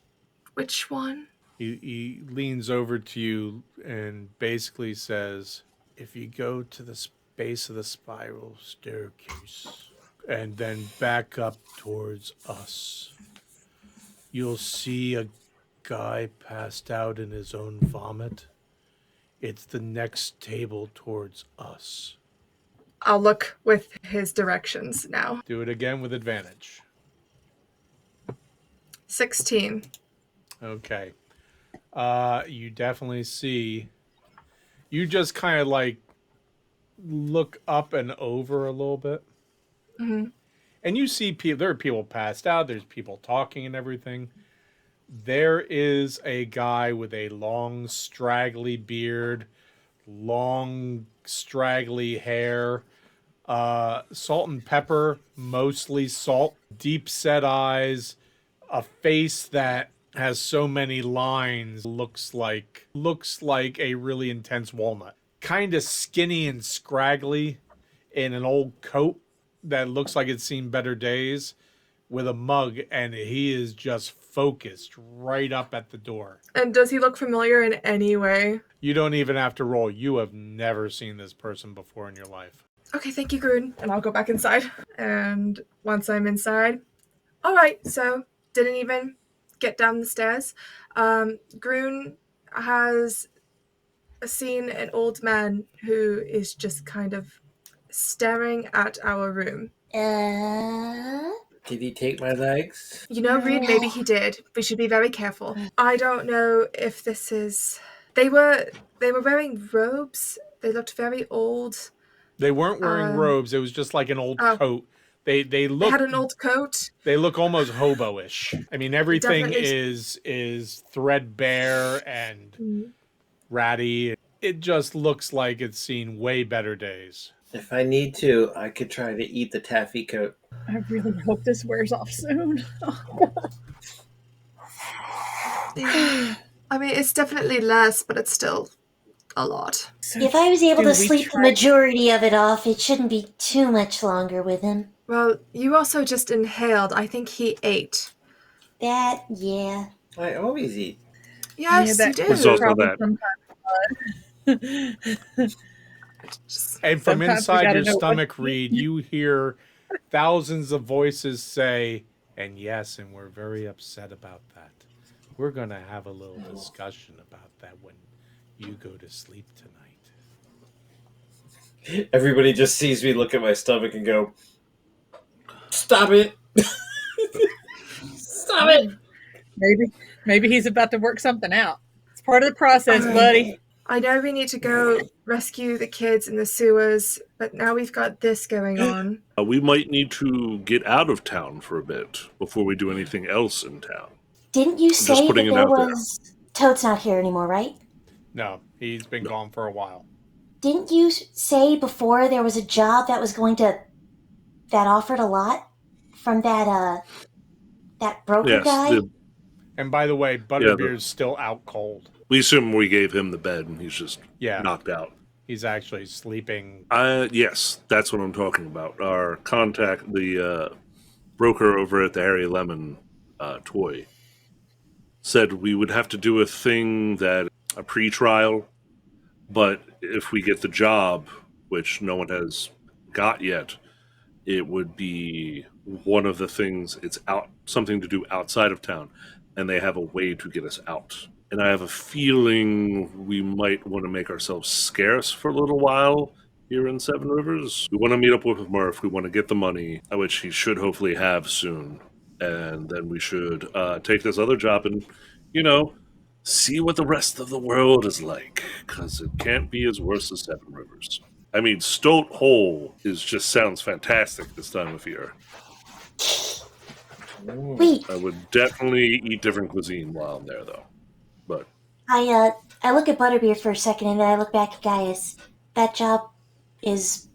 one? He leans over to you and basically says, if you go to the base of the spiral staircase and then back up towards us. You'll see a guy passed out in his own vomit. It's the next table towards us. I'll look with his directions now. Do it again with advantage. 16. Okay. You definitely see. You just kind of like look up and over a little bit. Mm-hmm. And you see people, there are people passed out, there's people talking and everything. There is a guy with a long, straggly beard, long, straggly hair, salt and pepper, mostly salt, deep set eyes, a face that has so many lines, looks like a really intense walnut. Kind of skinny and scraggly in an old coat that looks like it's seen better days, with a mug, and he is just focused right up at the door. And does he look familiar in any way? You don't even have to roll. You have never seen this person before in your life. Okay, thank you, Grun. And I'll go back inside. And once I'm inside, all right, so didn't even get down the stairs. Grun has seen an old man who is just kind of staring at our room. Did he take my legs? You know, Reed, maybe he did. We should be very careful. I don't know if this is... They were wearing robes. They looked very old. They weren't wearing robes. It was just like an old coat. They look. They had an old coat. They look almost hobo-ish. I mean, everything Definitely. is threadbare and ratty. It just looks like it's seen way better days. If I need to, I could try to eat the taffy coat. I really hope this wears off soon. I mean, it's definitely less, but it's still a lot. If I was able Do to we sleep the try- majority of it off, it shouldn't be too much longer with him. Well, you also just inhaled. I think he ate. That, yeah. I always eat. Yes, Yeah, you that- do. It's also Probably that. sometimes. And from Sometimes we inside gotta your know what stomach, to Reed, you hear thousands of voices say, and yes, and we're very upset about that. We're going to have a little discussion about that when you go to sleep tonight. Everybody just sees me look at my stomach and go, "Stop it! Stop it!" Maybe he's about to work something out. It's part of the process, buddy. I know we need to go rescue the kids in the sewers, but now we've got this going on. We might need to get out of town for a bit before we do anything else in town. Didn't you say that putting it there out there. was... Toad's not here anymore, right? No, he's been gone for a while. Didn't you say before there was a job that was going to... that offered a lot from that broker Yes, guy? And by the way, Butterbeer's still out cold. we assume we gave him the bed and he's just Yeah, knocked out. he's actually sleeping. Yes, that's what I'm talking about. Our contact, the broker over at the Harry Lemon toy, said we would have to do a thing that a pre-trial, but if we get the job, which no one has got yet, it would be one of the things. It's out something to do outside of town, and they have a way to get us out. And I have a feeling we might want to make ourselves scarce for a little while here in Seven Rivers. We want to meet up with Murph. We want to get the money, which he should hopefully have soon. And then we should take this other job and, see what the rest of the world is like. Because it can't be as worse as Seven Rivers. I mean, Stoat Hole sounds fantastic this time of year. Wait, I would definitely eat different cuisine while I'm there, though. But I look at Butterbeer for a second and then I look back at Gaius. That job is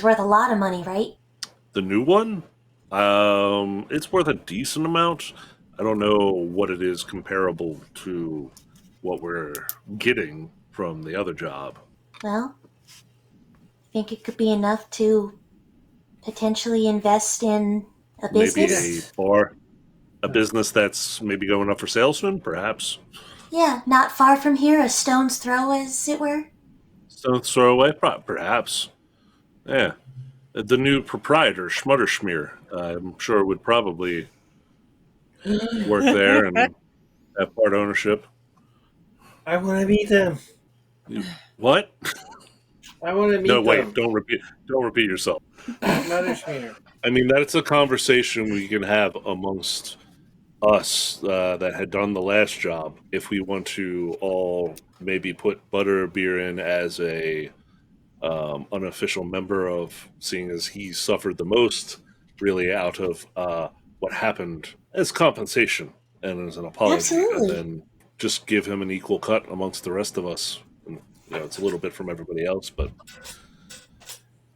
worth a lot of money, right? the new one, it's worth a decent amount. I don't know what it is comparable to what we're getting from the other job. Well, think it could be enough to potentially invest in a business? Maybe a business that's maybe going up for sale soon, perhaps. Yeah, not far from here, a stone's throw, as it were. Stone's throw away, perhaps. Yeah. The new proprietor, Schmutterschmier, I'm sure would probably work there and have part ownership. I want to meet them. What? I want to meet No, wait, them. don't repeat yourself. Schmutterschmier. I mean, that's a conversation we can have amongst us that had done the last job. If we want to all maybe put Butterbeer in as a unofficial member of, seeing as he suffered the most, really out of what happened as compensation and as an apology, Absolutely. and then just give him an equal cut amongst the rest of us. And, it's a little bit from everybody else, but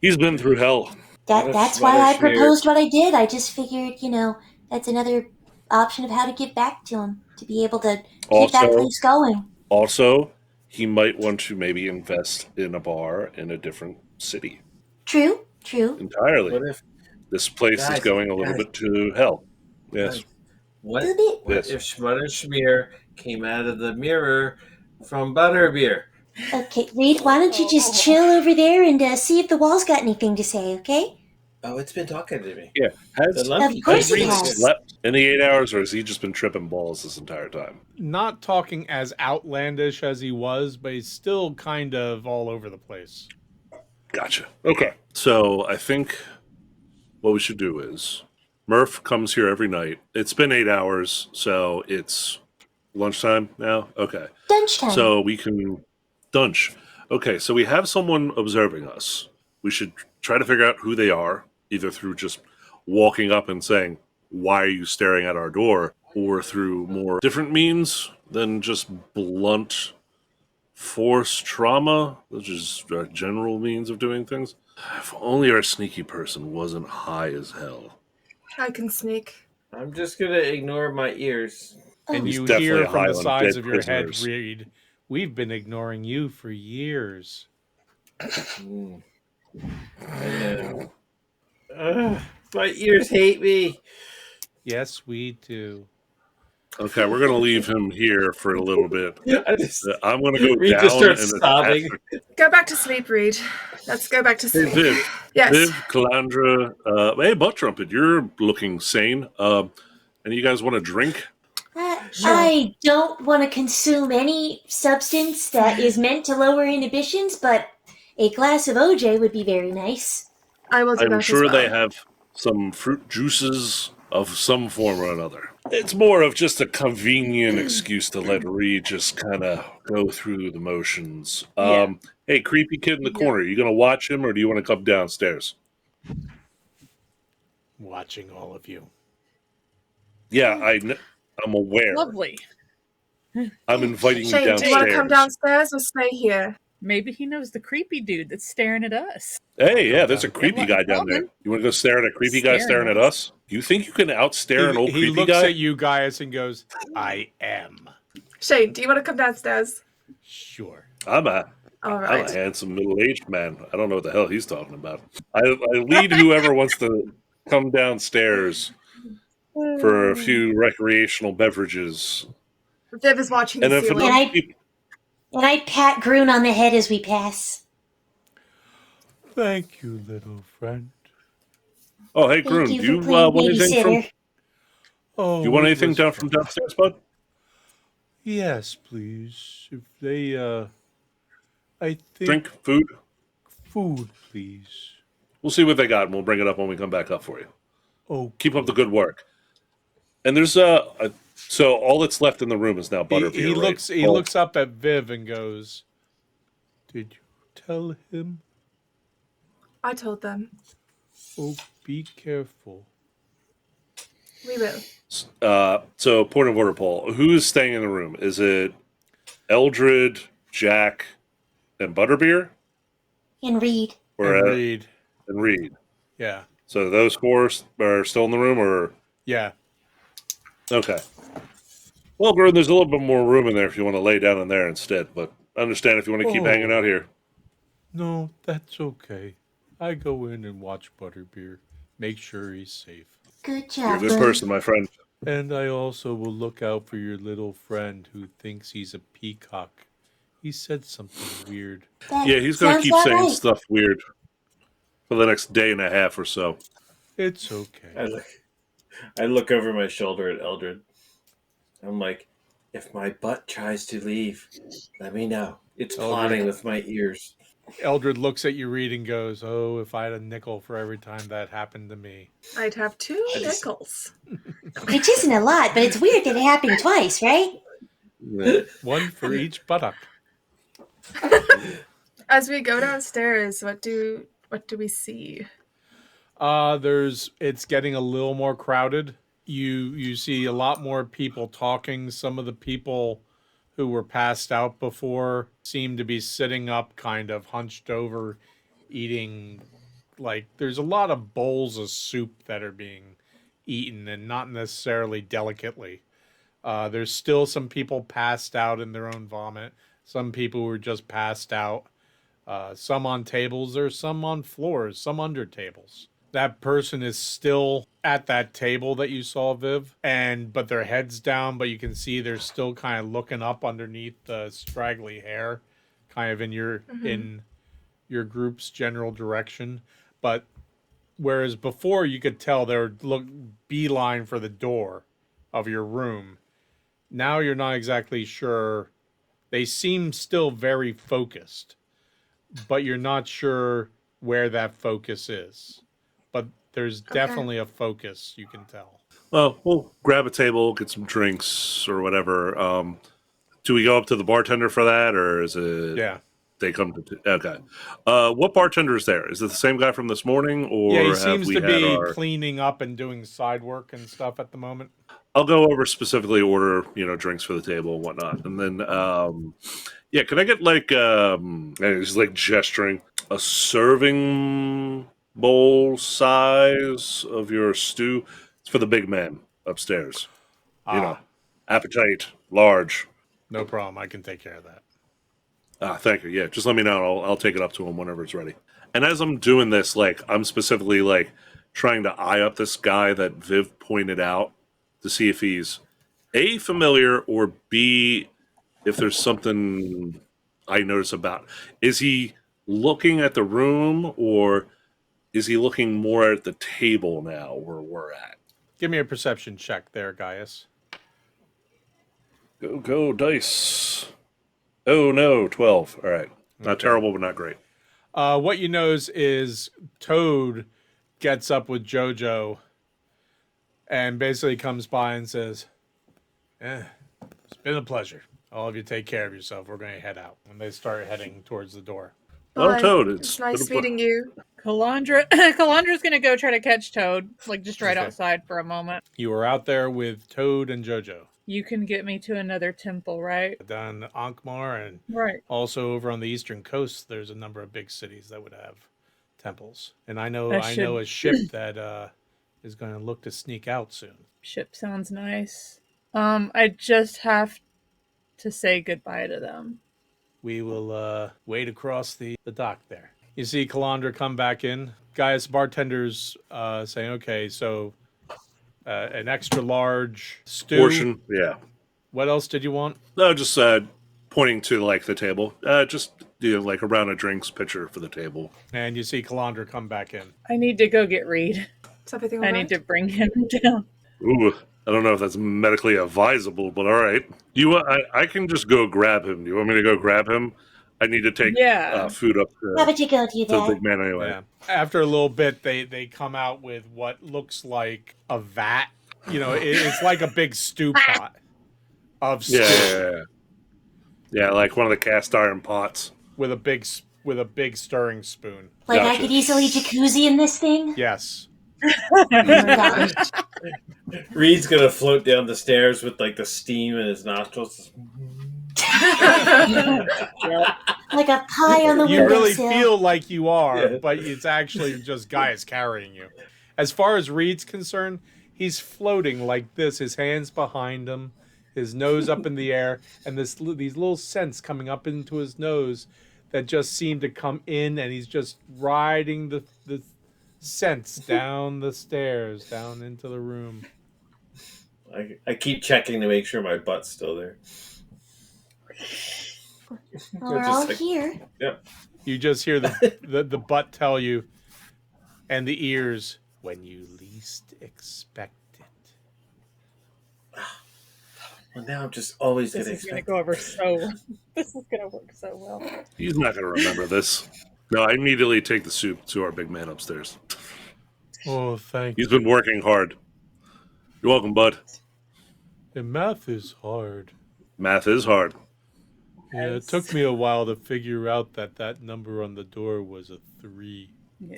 he's been through hell. What if That's why I Schmutterschmier- proposed what I did. I just figured, that's another option of how to give back to him, to be able to keep that Also- place going. Also, he might want to maybe invest in a bar in a different city True. entirely. What if This place is Guys, going a little guys. bit to hell. Yes. what, Little bit. what Yes. if Schmutterschmier came out of the mirror from Butterbeer? Okay, Reed, why don't you just chill over there and see if the wall's got anything to say, okay? Oh, it's been talking to me. Yeah. The Has lumpy Of course Reed it has. slept in the 8 hours, or has he just been tripping balls this entire time? Not talking as outlandish as he was, but he's still kind of all over the place. Gotcha. Okay. So I think what we should do is Murph comes here every night. It's been 8 hours, so it's lunchtime now. Okay. Lunchtime. So we can dunch. Okay, so we have someone observing us. We should try to figure out who they are, either through just walking up and saying, "Why are you staring at our door?" or through more different means than just blunt force trauma, which is a general means of doing things. If only our sneaky person wasn't high as hell. I can sneak. I'm just gonna ignore my ears. And He's you definitely hear a from the Highland sides dead of your head, prisoners. Reed, we've been ignoring you for years. Mm. I know. My ears hate me. Yes, we do. Okay, we're gonna leave him here for a little bit. I just, I'm gonna go Reed down just starts and sobbing. Go back to sleep, Reed. Let's go back to Hey, sleep. Viv. Yes. Viv, Calandra, hey, Butt Trumpet, you're looking sane. And you guys want a drink? I don't want to consume any substance that is meant to lower inhibitions, but a glass of OJ would be very nice. I will do that I'm sure as well. they have some fruit juices of some form or another. It's more of just a convenient excuse to let Reed just kind of go through the motions. Hey, creepy kid in the corner, you going to watch him or do you want to come downstairs? Watching all of you. Yeah, I'm aware. Lovely. I'm inviting you Shane, downstairs. do you want to come downstairs or stay here? Maybe he knows the creepy dude that's staring at us. Hey, yeah, there's a creepy Yeah, guy down there. well, You want to go stare at a creepy guy staring at us? You think you can outstare an old He creepy looks guy? at you guys and goes, I am. Shane, do you want to come downstairs? Sure. I'm a All I'm right. a handsome middle-aged man. I don't know what the hell he's talking about. I lead whoever wants to come downstairs for a few recreational beverages. Viv is watching And the then for ceiling. those people, And I pat Groon on the head as we pass. Thank you, little friend. oh hey Thank Groon, you do for you playing want anything from babysitter. Oh, you want it anything was down from fun. downstairs, bud? Yes, please. If they, I think Drink, food. food, please. We'll see what they got, and we'll bring it up when we come back up for you. Oh, Keep up the good work. And there's so all that's left in the room is now butterbeer. he right? looks. He Oh, looks up at Viv and goes, "Did you tell him? I told them. Oh, be careful." We will. So point of order, Paul. Who is staying in the room? Is it Eldred, Jack, and Butterbeer, And Reed. or And Reed. and Reed? Yeah. So those four are still in the room, or Yeah. okay. Well, Gordon, there's a little bit more room in there if you want to lay down in there instead. But I understand if you want to keep Oh. hanging out here. No, that's okay. I go in and watch Butterbeer. Make sure he's safe. Good You're a job, good Groon. person, my friend. And I also will look out for your little friend who thinks he's a peacock. He said something weird. That Yeah, he's gonna sounds keep about saying right. stuff weird. for the next day and a half or so. It's okay. I look over my shoulder at Eldred. I'm like, if my butt tries to leave, let me know. It's Eldred. plotting with my ears. Eldred looks at you, Reed, and goes, "Oh, if I had a nickel for every time that happened to me." I'd have 2 I just- nickels. Which isn't a lot, but it's weird that it happened twice, right? One for each buttock. As we go downstairs, what do we see? It's getting a little more crowded. You see a lot more people talking. Some of the people who were passed out before seem to be sitting up, kind of hunched over, eating. Like, there's a lot of bowls of soup that are being eaten, and not necessarily delicately. There's still some people passed out in their own vomit. Some people were just passed out. Some on tables, there's some on floors, some under tables. That person is still at that table that you saw, Viv, but their head's down, but you can see they're still kind of looking up underneath the straggly hair, kind of in your group's general direction. But whereas before you could tell they were beeline for the door of your room, now you're not exactly sure. They seem still very focused, but you're not sure where that focus is. But there's definitely a focus, you can tell. Well, we'll grab a table, get some drinks or whatever. Do we go up to the bartender for that, or is it? Yeah. They come to. Okay. What bartender is there? Is it the same guy from this morning, or Yeah, he have seems we to had be our... cleaning up and doing side work and stuff at the moment. I'll go over specifically order, drinks for the table and whatnot, and then can I get like and he's like gesturing a serving bowl size of your stew? It's for the big man upstairs. Appetite large. No problem. I can take care of that. Thank you. Yeah, just let me know. I'll take it up to him whenever it's ready. And as I'm doing this, like I'm specifically like trying to eye up this guy that Viv pointed out to see if he's A, familiar, or B, if there's something I notice about. Is he looking at the room, or is he looking more at the table now where we're at? Give me a perception check there, Gaius. Go, dice. Oh, no, 12. All right. Not terrible, but not great. What you notice is Toad gets up with Jojo and basically comes by and says, it's been a pleasure. All of you take care of yourself. We're going to head out. And they start heading towards the door. Oh, Bye. Toad, It's nice meeting you. Calandra's gonna go try to catch Toad, like just right Okay. outside for a moment. You are out there with Toad and Jojo. You can get me to another temple, right? Down Ankmar, and Right. also over on the eastern coast, there's a number of big cities that would have temples. And I know I know a ship that is going to look to sneak out soon. Ship sounds nice. I just have to say goodbye to them. We will wade across the dock there. You see Calandra come back in. Gaius bartender's saying, okay, so an extra large stew. Portion, yeah. What else did you want? No, just pointing to like the table. Just like a round of drinks, pitcher for the table. And you see Calandra come back in. I need to go get Reed. Is everything I alright? need to bring him down. Ooh, I don't know if that's medically advisable, but all right. I can just go grab him. Do you want me to go grab him? I need to take Yeah. food up Why would you go do to the that? big man anyway. Yeah. After a little bit, they come out with what looks like a vat. It's like a big stew pot of stew Yeah, like one of the cast iron pots. with a big stirring spoon. Like I Gotcha. could easily jacuzzi in this thing? Yes. Oh my gosh. Reed's gonna float down the stairs with like the steam in his nostrils. Like a pie on the You really windowsill. feel like you are, Yeah. but it's actually just Gaius carrying you. As far as Reed's concerned, he's floating like this, his hands behind him, his nose up in the air, and these little scents coming up into his nose that just seem to come in, and he's just riding the scents down the stairs, down into the room. I keep checking to make sure my butt's still there. Well, we're Just all like- here. You just hear the butt tell you, and the ears when you least expect it. Well, now I'm just always This going is to gonna expect go over so. This is gonna work so well. He's not going to remember this. No, I immediately take the soup to our big man upstairs. Oh, thank He's you. been working hard. You're welcome, bud. The math is hard. Math is hard. Yeah, it Yes. took me a while to figure out that number on the door was a 3.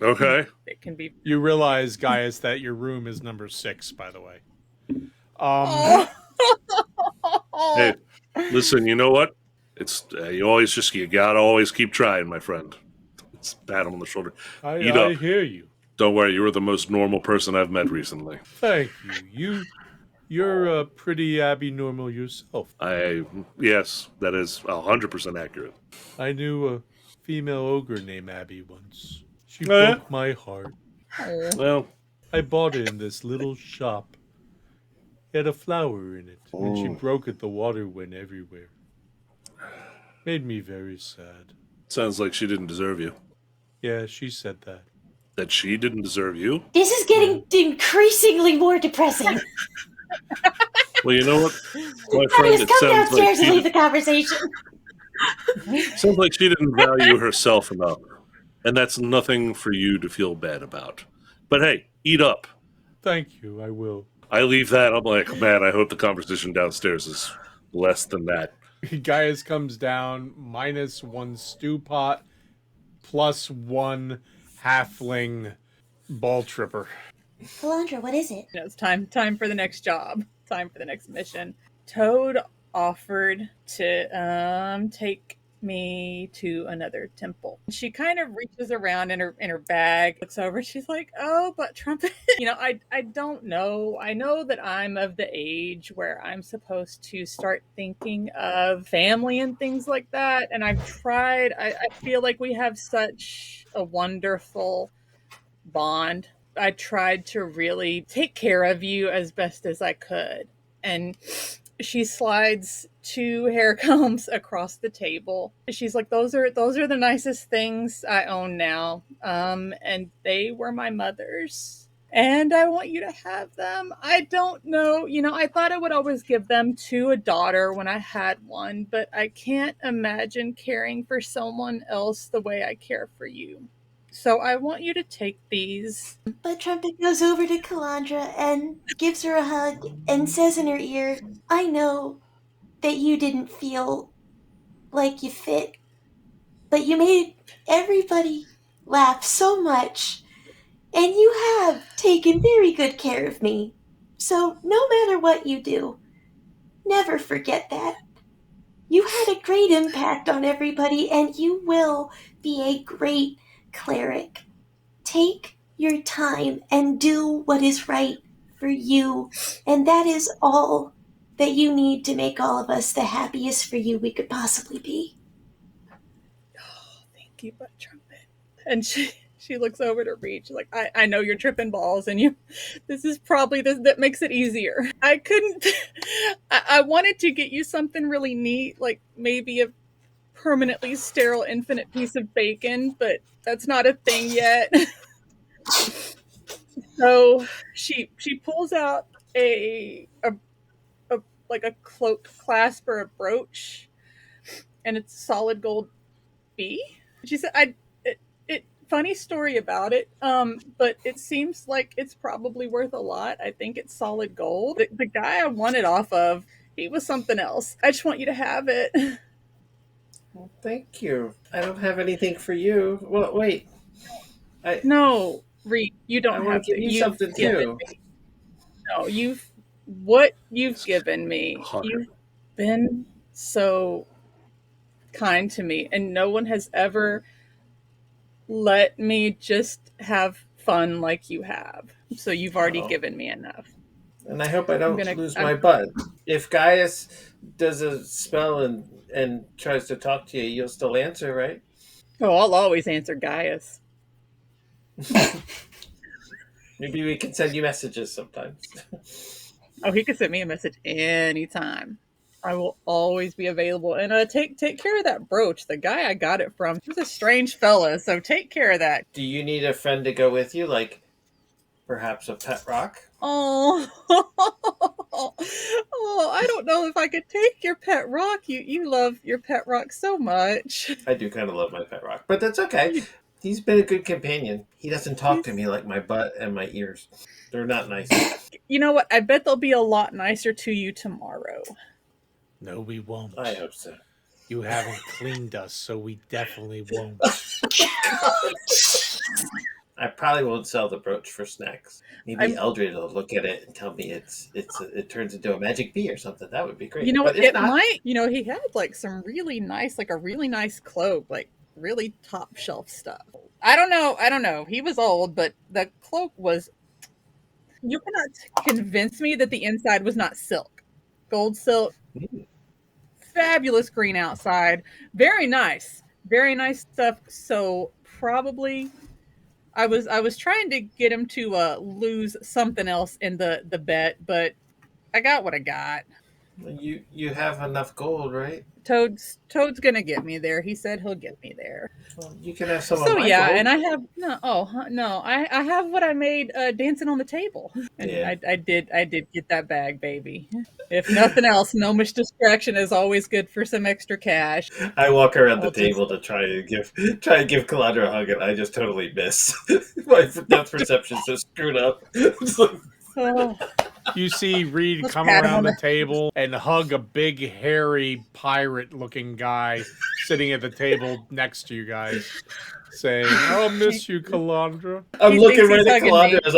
Okay. It can be. You realize, Gaius, that your room is number 6, by the way. Hey, listen, you know what? It's you gotta always keep trying, my friend. It's pat him on the shoulder. Eat I up. hear you. Don't worry, you were the most normal person I've met recently. Thank you. You're pretty Abby normal yourself. Yes, that is 100% accurate. I knew a female ogre named Abby once. She Oh, yeah? broke my heart. Oh. Well, I bought it in this little shop. It had a flower in it. When she Oh. broke it, the water went everywhere. Made me very sad. sounds like she didn't deserve you. Yeah, she said that. That she didn't deserve you? This is getting increasingly more depressing. Well, you know what, my Honey, friend, just it come sounds like downstairs and leave the conversation. she didn't value herself enough. And that's nothing for you to feel bad about. But hey, eat up. Thank you, I will. I leave that. I'm like, man, I hope the conversation downstairs is less than that. Gaius comes down, -1 stew pot, +1 halfling ball tripper. Calandra, what is it? You know, it's time for the next job. Time for the next mission. Toad offered to take me to another temple. She kind of reaches around in her bag, looks over, she's like, "Oh, but Trumpet." I don't know. I know that I'm of the age where I'm supposed to start thinking of family and things like that. And I've tried. I feel like we have such a wonderful bond. I tried to really take care of you as best as I could. And she slides 2 hair combs across the table. She's like, those are the nicest things I own now. And they were my mother's. And I want you to have them. I don't know. I thought I would always give them to a daughter when I had one, but I can't imagine caring for someone else the way I care for you. So I want you to take these. But Trumpet goes over to Calandra and gives her a hug and says in her ear, I know that you didn't feel like you fit, but you made everybody laugh so much, and you have taken very good care of me. So no matter what you do, never forget that. You had a great impact on everybody, and you will be a great cleric. Take your time and do what is right for you, and that is all that you need to make all of us the happiest for you we could possibly be. Oh, thank you, Butt Trumpet. And she looks over to Reach, like, I know you're tripping balls, and this is probably that makes it easier. I couldn't. I wanted to get you something really neat, like maybe a permanently sterile infinite piece of bacon, but that's not a thing yet. So she pulls out a like a cloak clasp or a brooch, and it's solid gold B. She said, funny story about it, but it seems like it's probably worth a lot. I think it's solid gold. The guy I won it off of, he was something else. I just want you to have it. Well, thank you. I don't have anything for you. Well, wait. No, Reed, you don't I have want to give you something too. No, what you've given me. Hunter. You've been so kind to me, and no one has ever let me just have fun like you have. So you've already Oh. given me enough. And I hope I don't gonna- lose I'm- my butt. If Gaius does a spell and tries to talk to you, you'll still answer, right? Oh, I'll always answer Gaius. Maybe we can send you messages sometimes. Oh, he could send me a message anytime. I will always be available. And take care of that brooch. The guy I got it from, he was a strange fella, so take care of that. Do you need a friend to go with you, like perhaps a pet rock? Oh, oh, I don't know if I could take your pet rock. You love your pet rock so much. I do kind of love my pet rock, but that's okay. He's been a good companion. He doesn't talk to me like my butt and my ears. They're not nice. You know what? I bet they'll be a lot nicer to you tomorrow. No, we won't. I hope so. You haven't cleaned us, so we definitely won't. I probably won't sell the brooch for snacks. Maybe I'm- Eldred will look at it and tell me it turns into a magic bee or something. That would be great. You know, but if it not, might. You know, he had like some really nice, like a really nice cloak, like really top shelf stuff. I don't know. He was old, but the cloak was. You cannot convince me that the inside was not silk, gold silk, fabulous green outside, very nice stuff. So probably, I was trying to get him to lose something else in the bet, but I got what I got. you have enough gold, right? Toad's gonna get me there. He said he'll get me there. Well, you can have some of So my yeah, gold. and I have no. I have what I made dancing on the table, and Yeah. I did get that bag, baby. If nothing else, gnomish distraction is always good for some extra cash. I walk around the I'll just- table to try and give Calandra a hug, and I just totally miss. My depth perception's so screwed up. It's like, Oh, You see Reed Let's come pat him around on the the- table and hug a big, hairy, pirate-looking guy sitting at the table next to you guys, saying, "I'll miss you, Calandra." I'm He looking thinks right he's at hugging Calandra me. as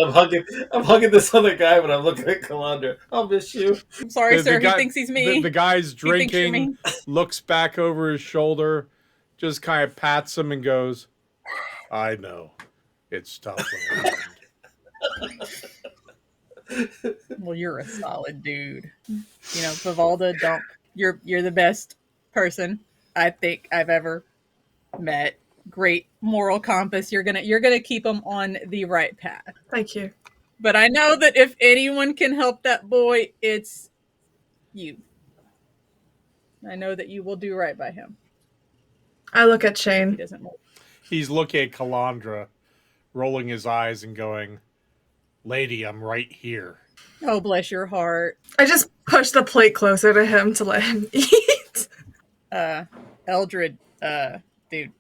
I'm hugging this other guy, but I'm looking at Calandra. I'll miss you. I'm sorry, The sir. guy- he thinks he's me. The guy's He thinks you're drinking, me. looks back over his shoulder, just kind of pats him and goes, "I know. It's tough when we're around." Well, you're a solid dude. You know, Vivalda, don't. You're the best person I think I've ever met. Great moral compass. You're gonna keep him on the right path. Thank you. But I know that if anyone can help that boy, it's you. I know that you will do right by him. I look at He Shane. doesn't. He's looking at Calandra, rolling his eyes and going, "Lady, I'm right here." Oh, bless your heart. I just push the plate closer to him to let him eat. Eldred, dude,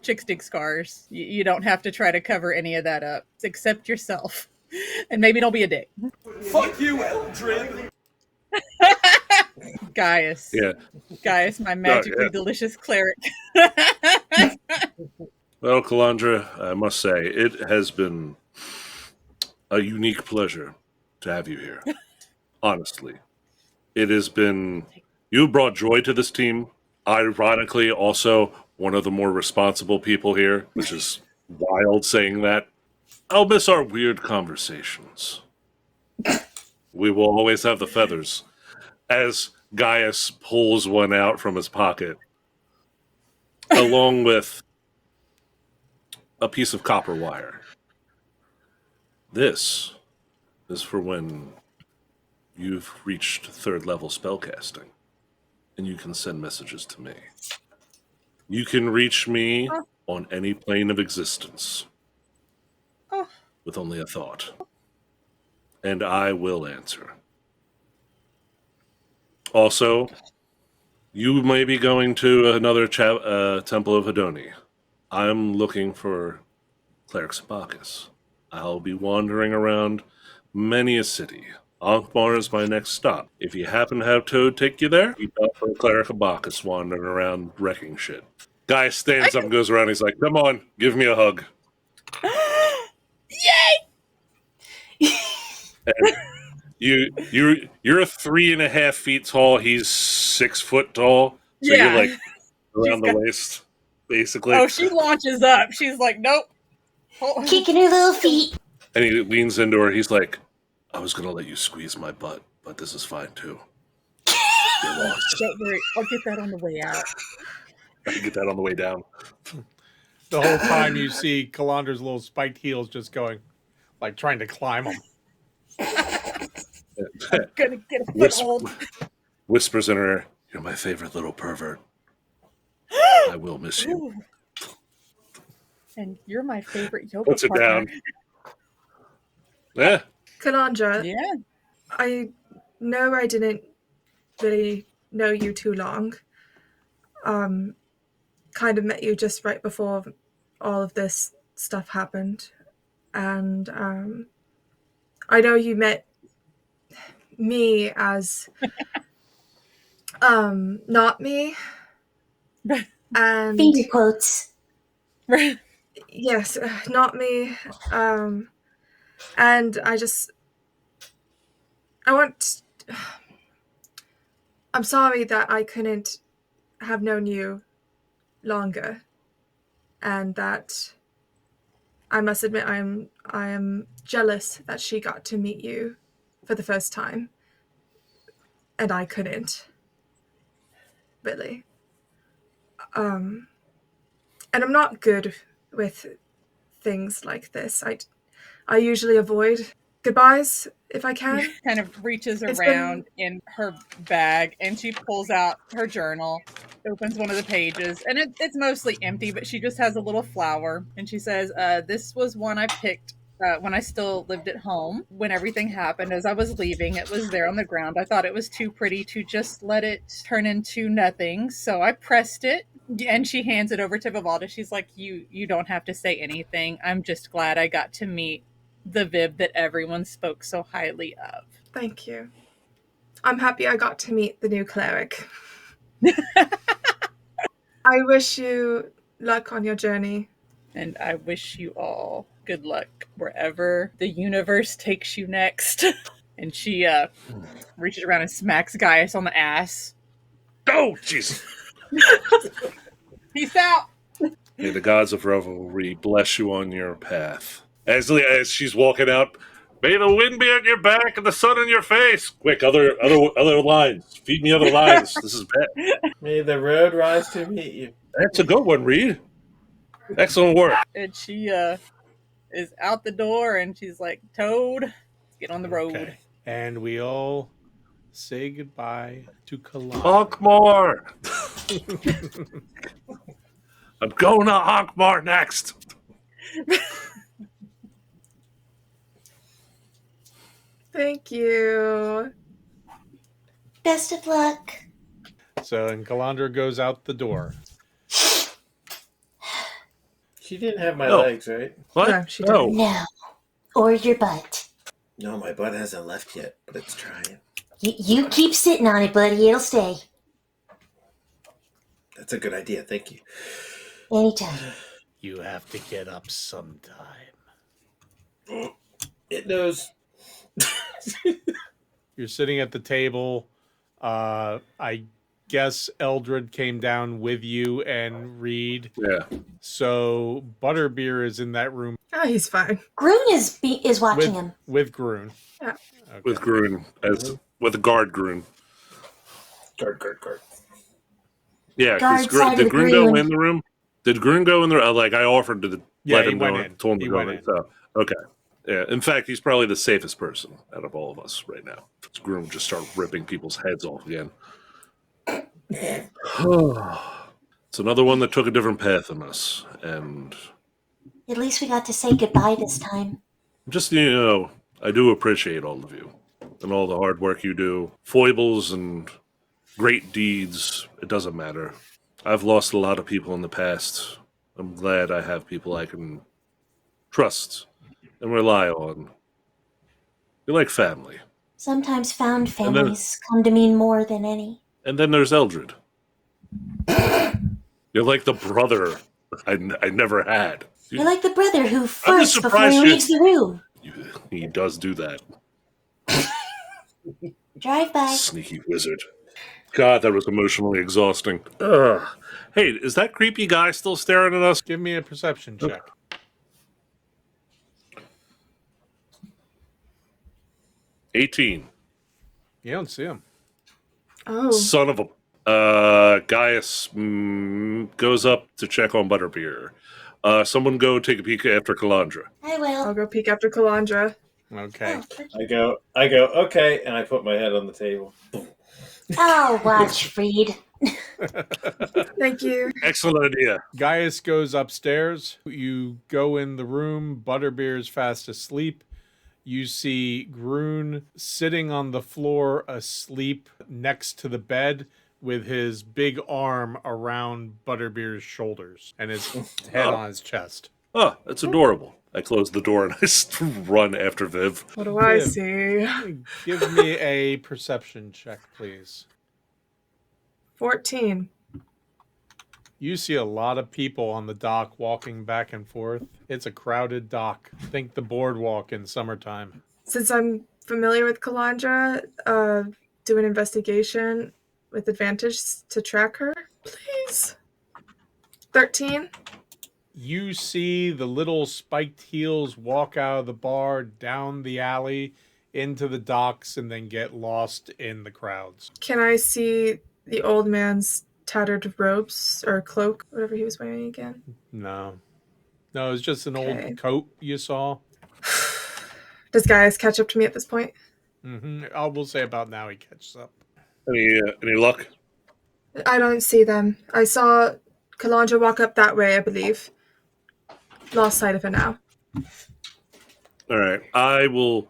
chicks dig scars. You don't have to try to cover any of that up. Accept yourself. And maybe don't be a dick. Fuck you, Eldred! Gaius. Yeah. Gaius, my magically yeah. delicious cleric. Well, Calandra, I must say, it has been a unique pleasure to have you here. Honestly. It has been... You brought joy to this team. Ironically, also one of the more responsible people here, which is wild saying that. I'll miss our weird conversations. We will always have the feathers. As Gaius pulls one out from his pocket, along with a piece of copper wire. This is for when you've reached 3rd level spellcasting, and you can send messages to me. You can reach me on any plane of existence with only a thought, and I will answer. Also, you may be going to another Temple of Hedoni. I'm looking for Cleric Sabakis. I'll be wandering around many a city. Ankh-Morn is my next stop. If you happen to have Toad take you there, keep out for Cleric Sabakis wandering around wrecking shit. Guy stands up and goes around. He's like, "Come on, give me a hug." Yay! And you're 3.5 feet tall. He's 6 foot tall. So Yeah. you're like around the got- waist, basically. Oh, she launches up. She's like, nope. Hold- Kicking her little feet. And he leans into her. He's like, "I was gonna let you squeeze my butt, but this is fine too." You're lost. Don't worry. I'll get that on the way out. I can get that on the way down. The whole time you see Calandra's little spiked heels just going, like trying to climb him. Gonna get a Whisper, foothold. whispers in her ear, "You're my favorite little pervert. I will miss you." Ooh. And you're my favorite yoga Puts it partner. down. Yeah. Kalandra, Yeah. I know I didn't really know you too long. Kind of met you just right before all of this stuff happened. And I know you met me as not me. And Finger quotes. yes, not me. And I'm sorry that I couldn't have known you longer, and that I must admit I am jealous that she got to meet you for the first time, and I couldn't. Really. And I'm not good with things like this. I usually avoid goodbyes if I can. Kind of reaches It's around in her bag and she pulls out her journal, opens one of the pages, and it's mostly empty, but she just has a little flower. And she says, this was one I picked when I still lived at home. When everything happened, as I was leaving, it was there on the ground. I thought it was too pretty to just let it turn into nothing, so I pressed it. And she hands it over to Vivalda. She's like, you don't have to say anything. I'm just glad I got to meet the Viv that everyone spoke so highly of. Thank you. I'm happy I got to meet the new cleric. I wish you luck on your journey. And I wish you all good luck wherever the universe takes you next. And she reaches around and smacks Gaius on the ass. Oh, jeez. Peace out! May the gods of revelry bless you on your path. As she's walking out, may the wind be at your back and the sun in your face. Quick, other lines. Feed me other lines. This is bad. May the road rise to meet you. That's a good one, Reed. Excellent work. And she is out the door and she's like, Toad, let's get on the road. Okay. And we all say goodbye to Kalandra. Honkmore! I'm going to Honkmore next. Thank you. Best of luck. So, and Kalandra goes out the door. She didn't have my No. legs, right? What? No, she No. No. Or your butt. No, my butt hasn't left yet, but it's trying. You keep sitting on it, buddy. It'll stay. That's a good idea. Thank you. Anytime. You have to get up sometime. It knows. You're sitting at the table. I guess Eldred came down with you and Reed. Yeah. So Butterbeer is in that room Oh, he's fine. Groon is watching with him. with Groon. Yeah. Okay. With Grun. With a guard Grun. Guard. Yeah, Guard because side did of the Grun go Grun. in the room? Did Grun go in the room? Like, I offered to Yeah, let he him went go in. told him He to go went in. in. So, okay. Yeah. In fact, he's probably the safest person out of all of us right now. Grun would just start ripping people's heads off again. It's another one that took a different path than us. And At least we got to say goodbye this time. just, I do appreciate all of you and all the hard work you do. Foibles and great deeds, it doesn't matter. I've lost a lot of people in the past. I'm glad I have people I can trust and rely on. You're like family. Sometimes found then- families come to mean more than any. And then there's Eldred. You're like the brother I never had. You're like the brother who first, before surprised he you- leaves the room. He does do that. Drive by. Sneaky wizard. God, that was emotionally exhausting. Ugh. Hey, is that creepy guy still staring at us? Give me a perception check. 18. You don't see him. Oh, Son of a... Gaius goes up to check on Butterbeer. Someone go take a peek after Kalandra. I will. I'll go peek after Kalandra. Okay. Oh, I go, okay, and I put my head on the table. I'll watch Freed. Thank you. Excellent idea. Gaius goes upstairs. You go in the room. Butterbeer's fast asleep. You see Groon sitting on the floor asleep next to the bed with his big arm around Butterbeer's shoulders and his head on his chest. Oh, that's adorable. I close the door and I run after Viv. What do I Yeah. see? Give me a perception check, please. 14. You see a lot of people on the dock walking back and forth. It's a crowded dock. Think the boardwalk in summertime. Since I'm familiar with Kalandra, do an investigation with advantage to track her, please. 13. You see the little spiked heels walk out of the bar, down the alley, into the docks, and then get lost in the crowds. Can I see the old man's tattered robes or cloak, whatever he was wearing again? No. No, it's just an Okay. old coat you saw. Does Gaius catch up to me at this point? I will say about now he catches up. Any luck? I don't see them. I saw Kalandra walk up that way, I believe. Lost sight of her now. All right. I will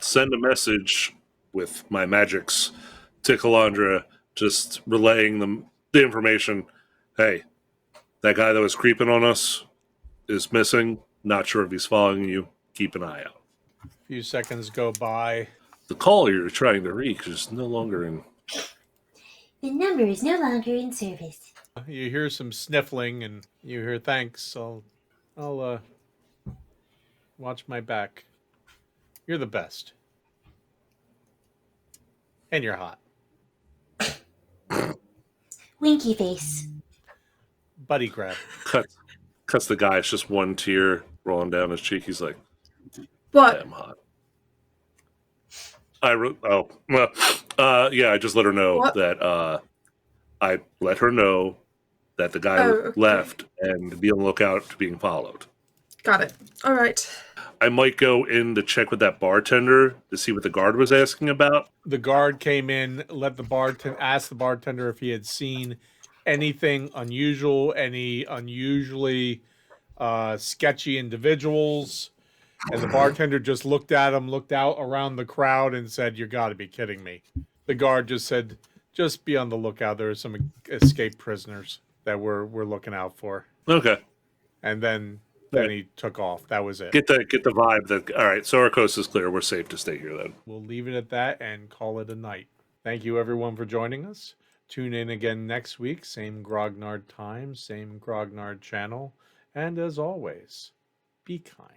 send a message with my magics to Kalandra, just relaying the information. Hey, that guy that was creeping on us is missing. Not sure if he's following you. Keep an eye out. A few seconds go by. The call you're trying to reach is no longer in. The number is no longer in service. You hear some sniffling and you hear thanks. I'll watch my back. You're the best. And you're hot. Winky face. Buddy grab. Cuts the guy. It's just one tear rolling down his cheek. He's like, What? I'm hot. Yeah, I just let her know What? that I let her know that the guy Okay. left and be on the lookout to being followed. Got it. All right. I might go in to check with that bartender to see what the guard was asking about. The guard came in, asked the bartender if he had seen anything unusual, any unusually sketchy individuals. And the bartender just looked at him, looked out around the crowd, and said, "You got to be kidding me." The guard just said, "Just be on the lookout. There are some escaped prisoners that we're looking out for." Okay. And then Right. he took off. That was it. Get the vibe that all right, so our coast is clear. We're safe to stay here then. We'll leave it at that and call it a night. Thank you, everyone, for joining us. Tune in again next week. Same Grognard time, same Grognard channel. And as always, be kind.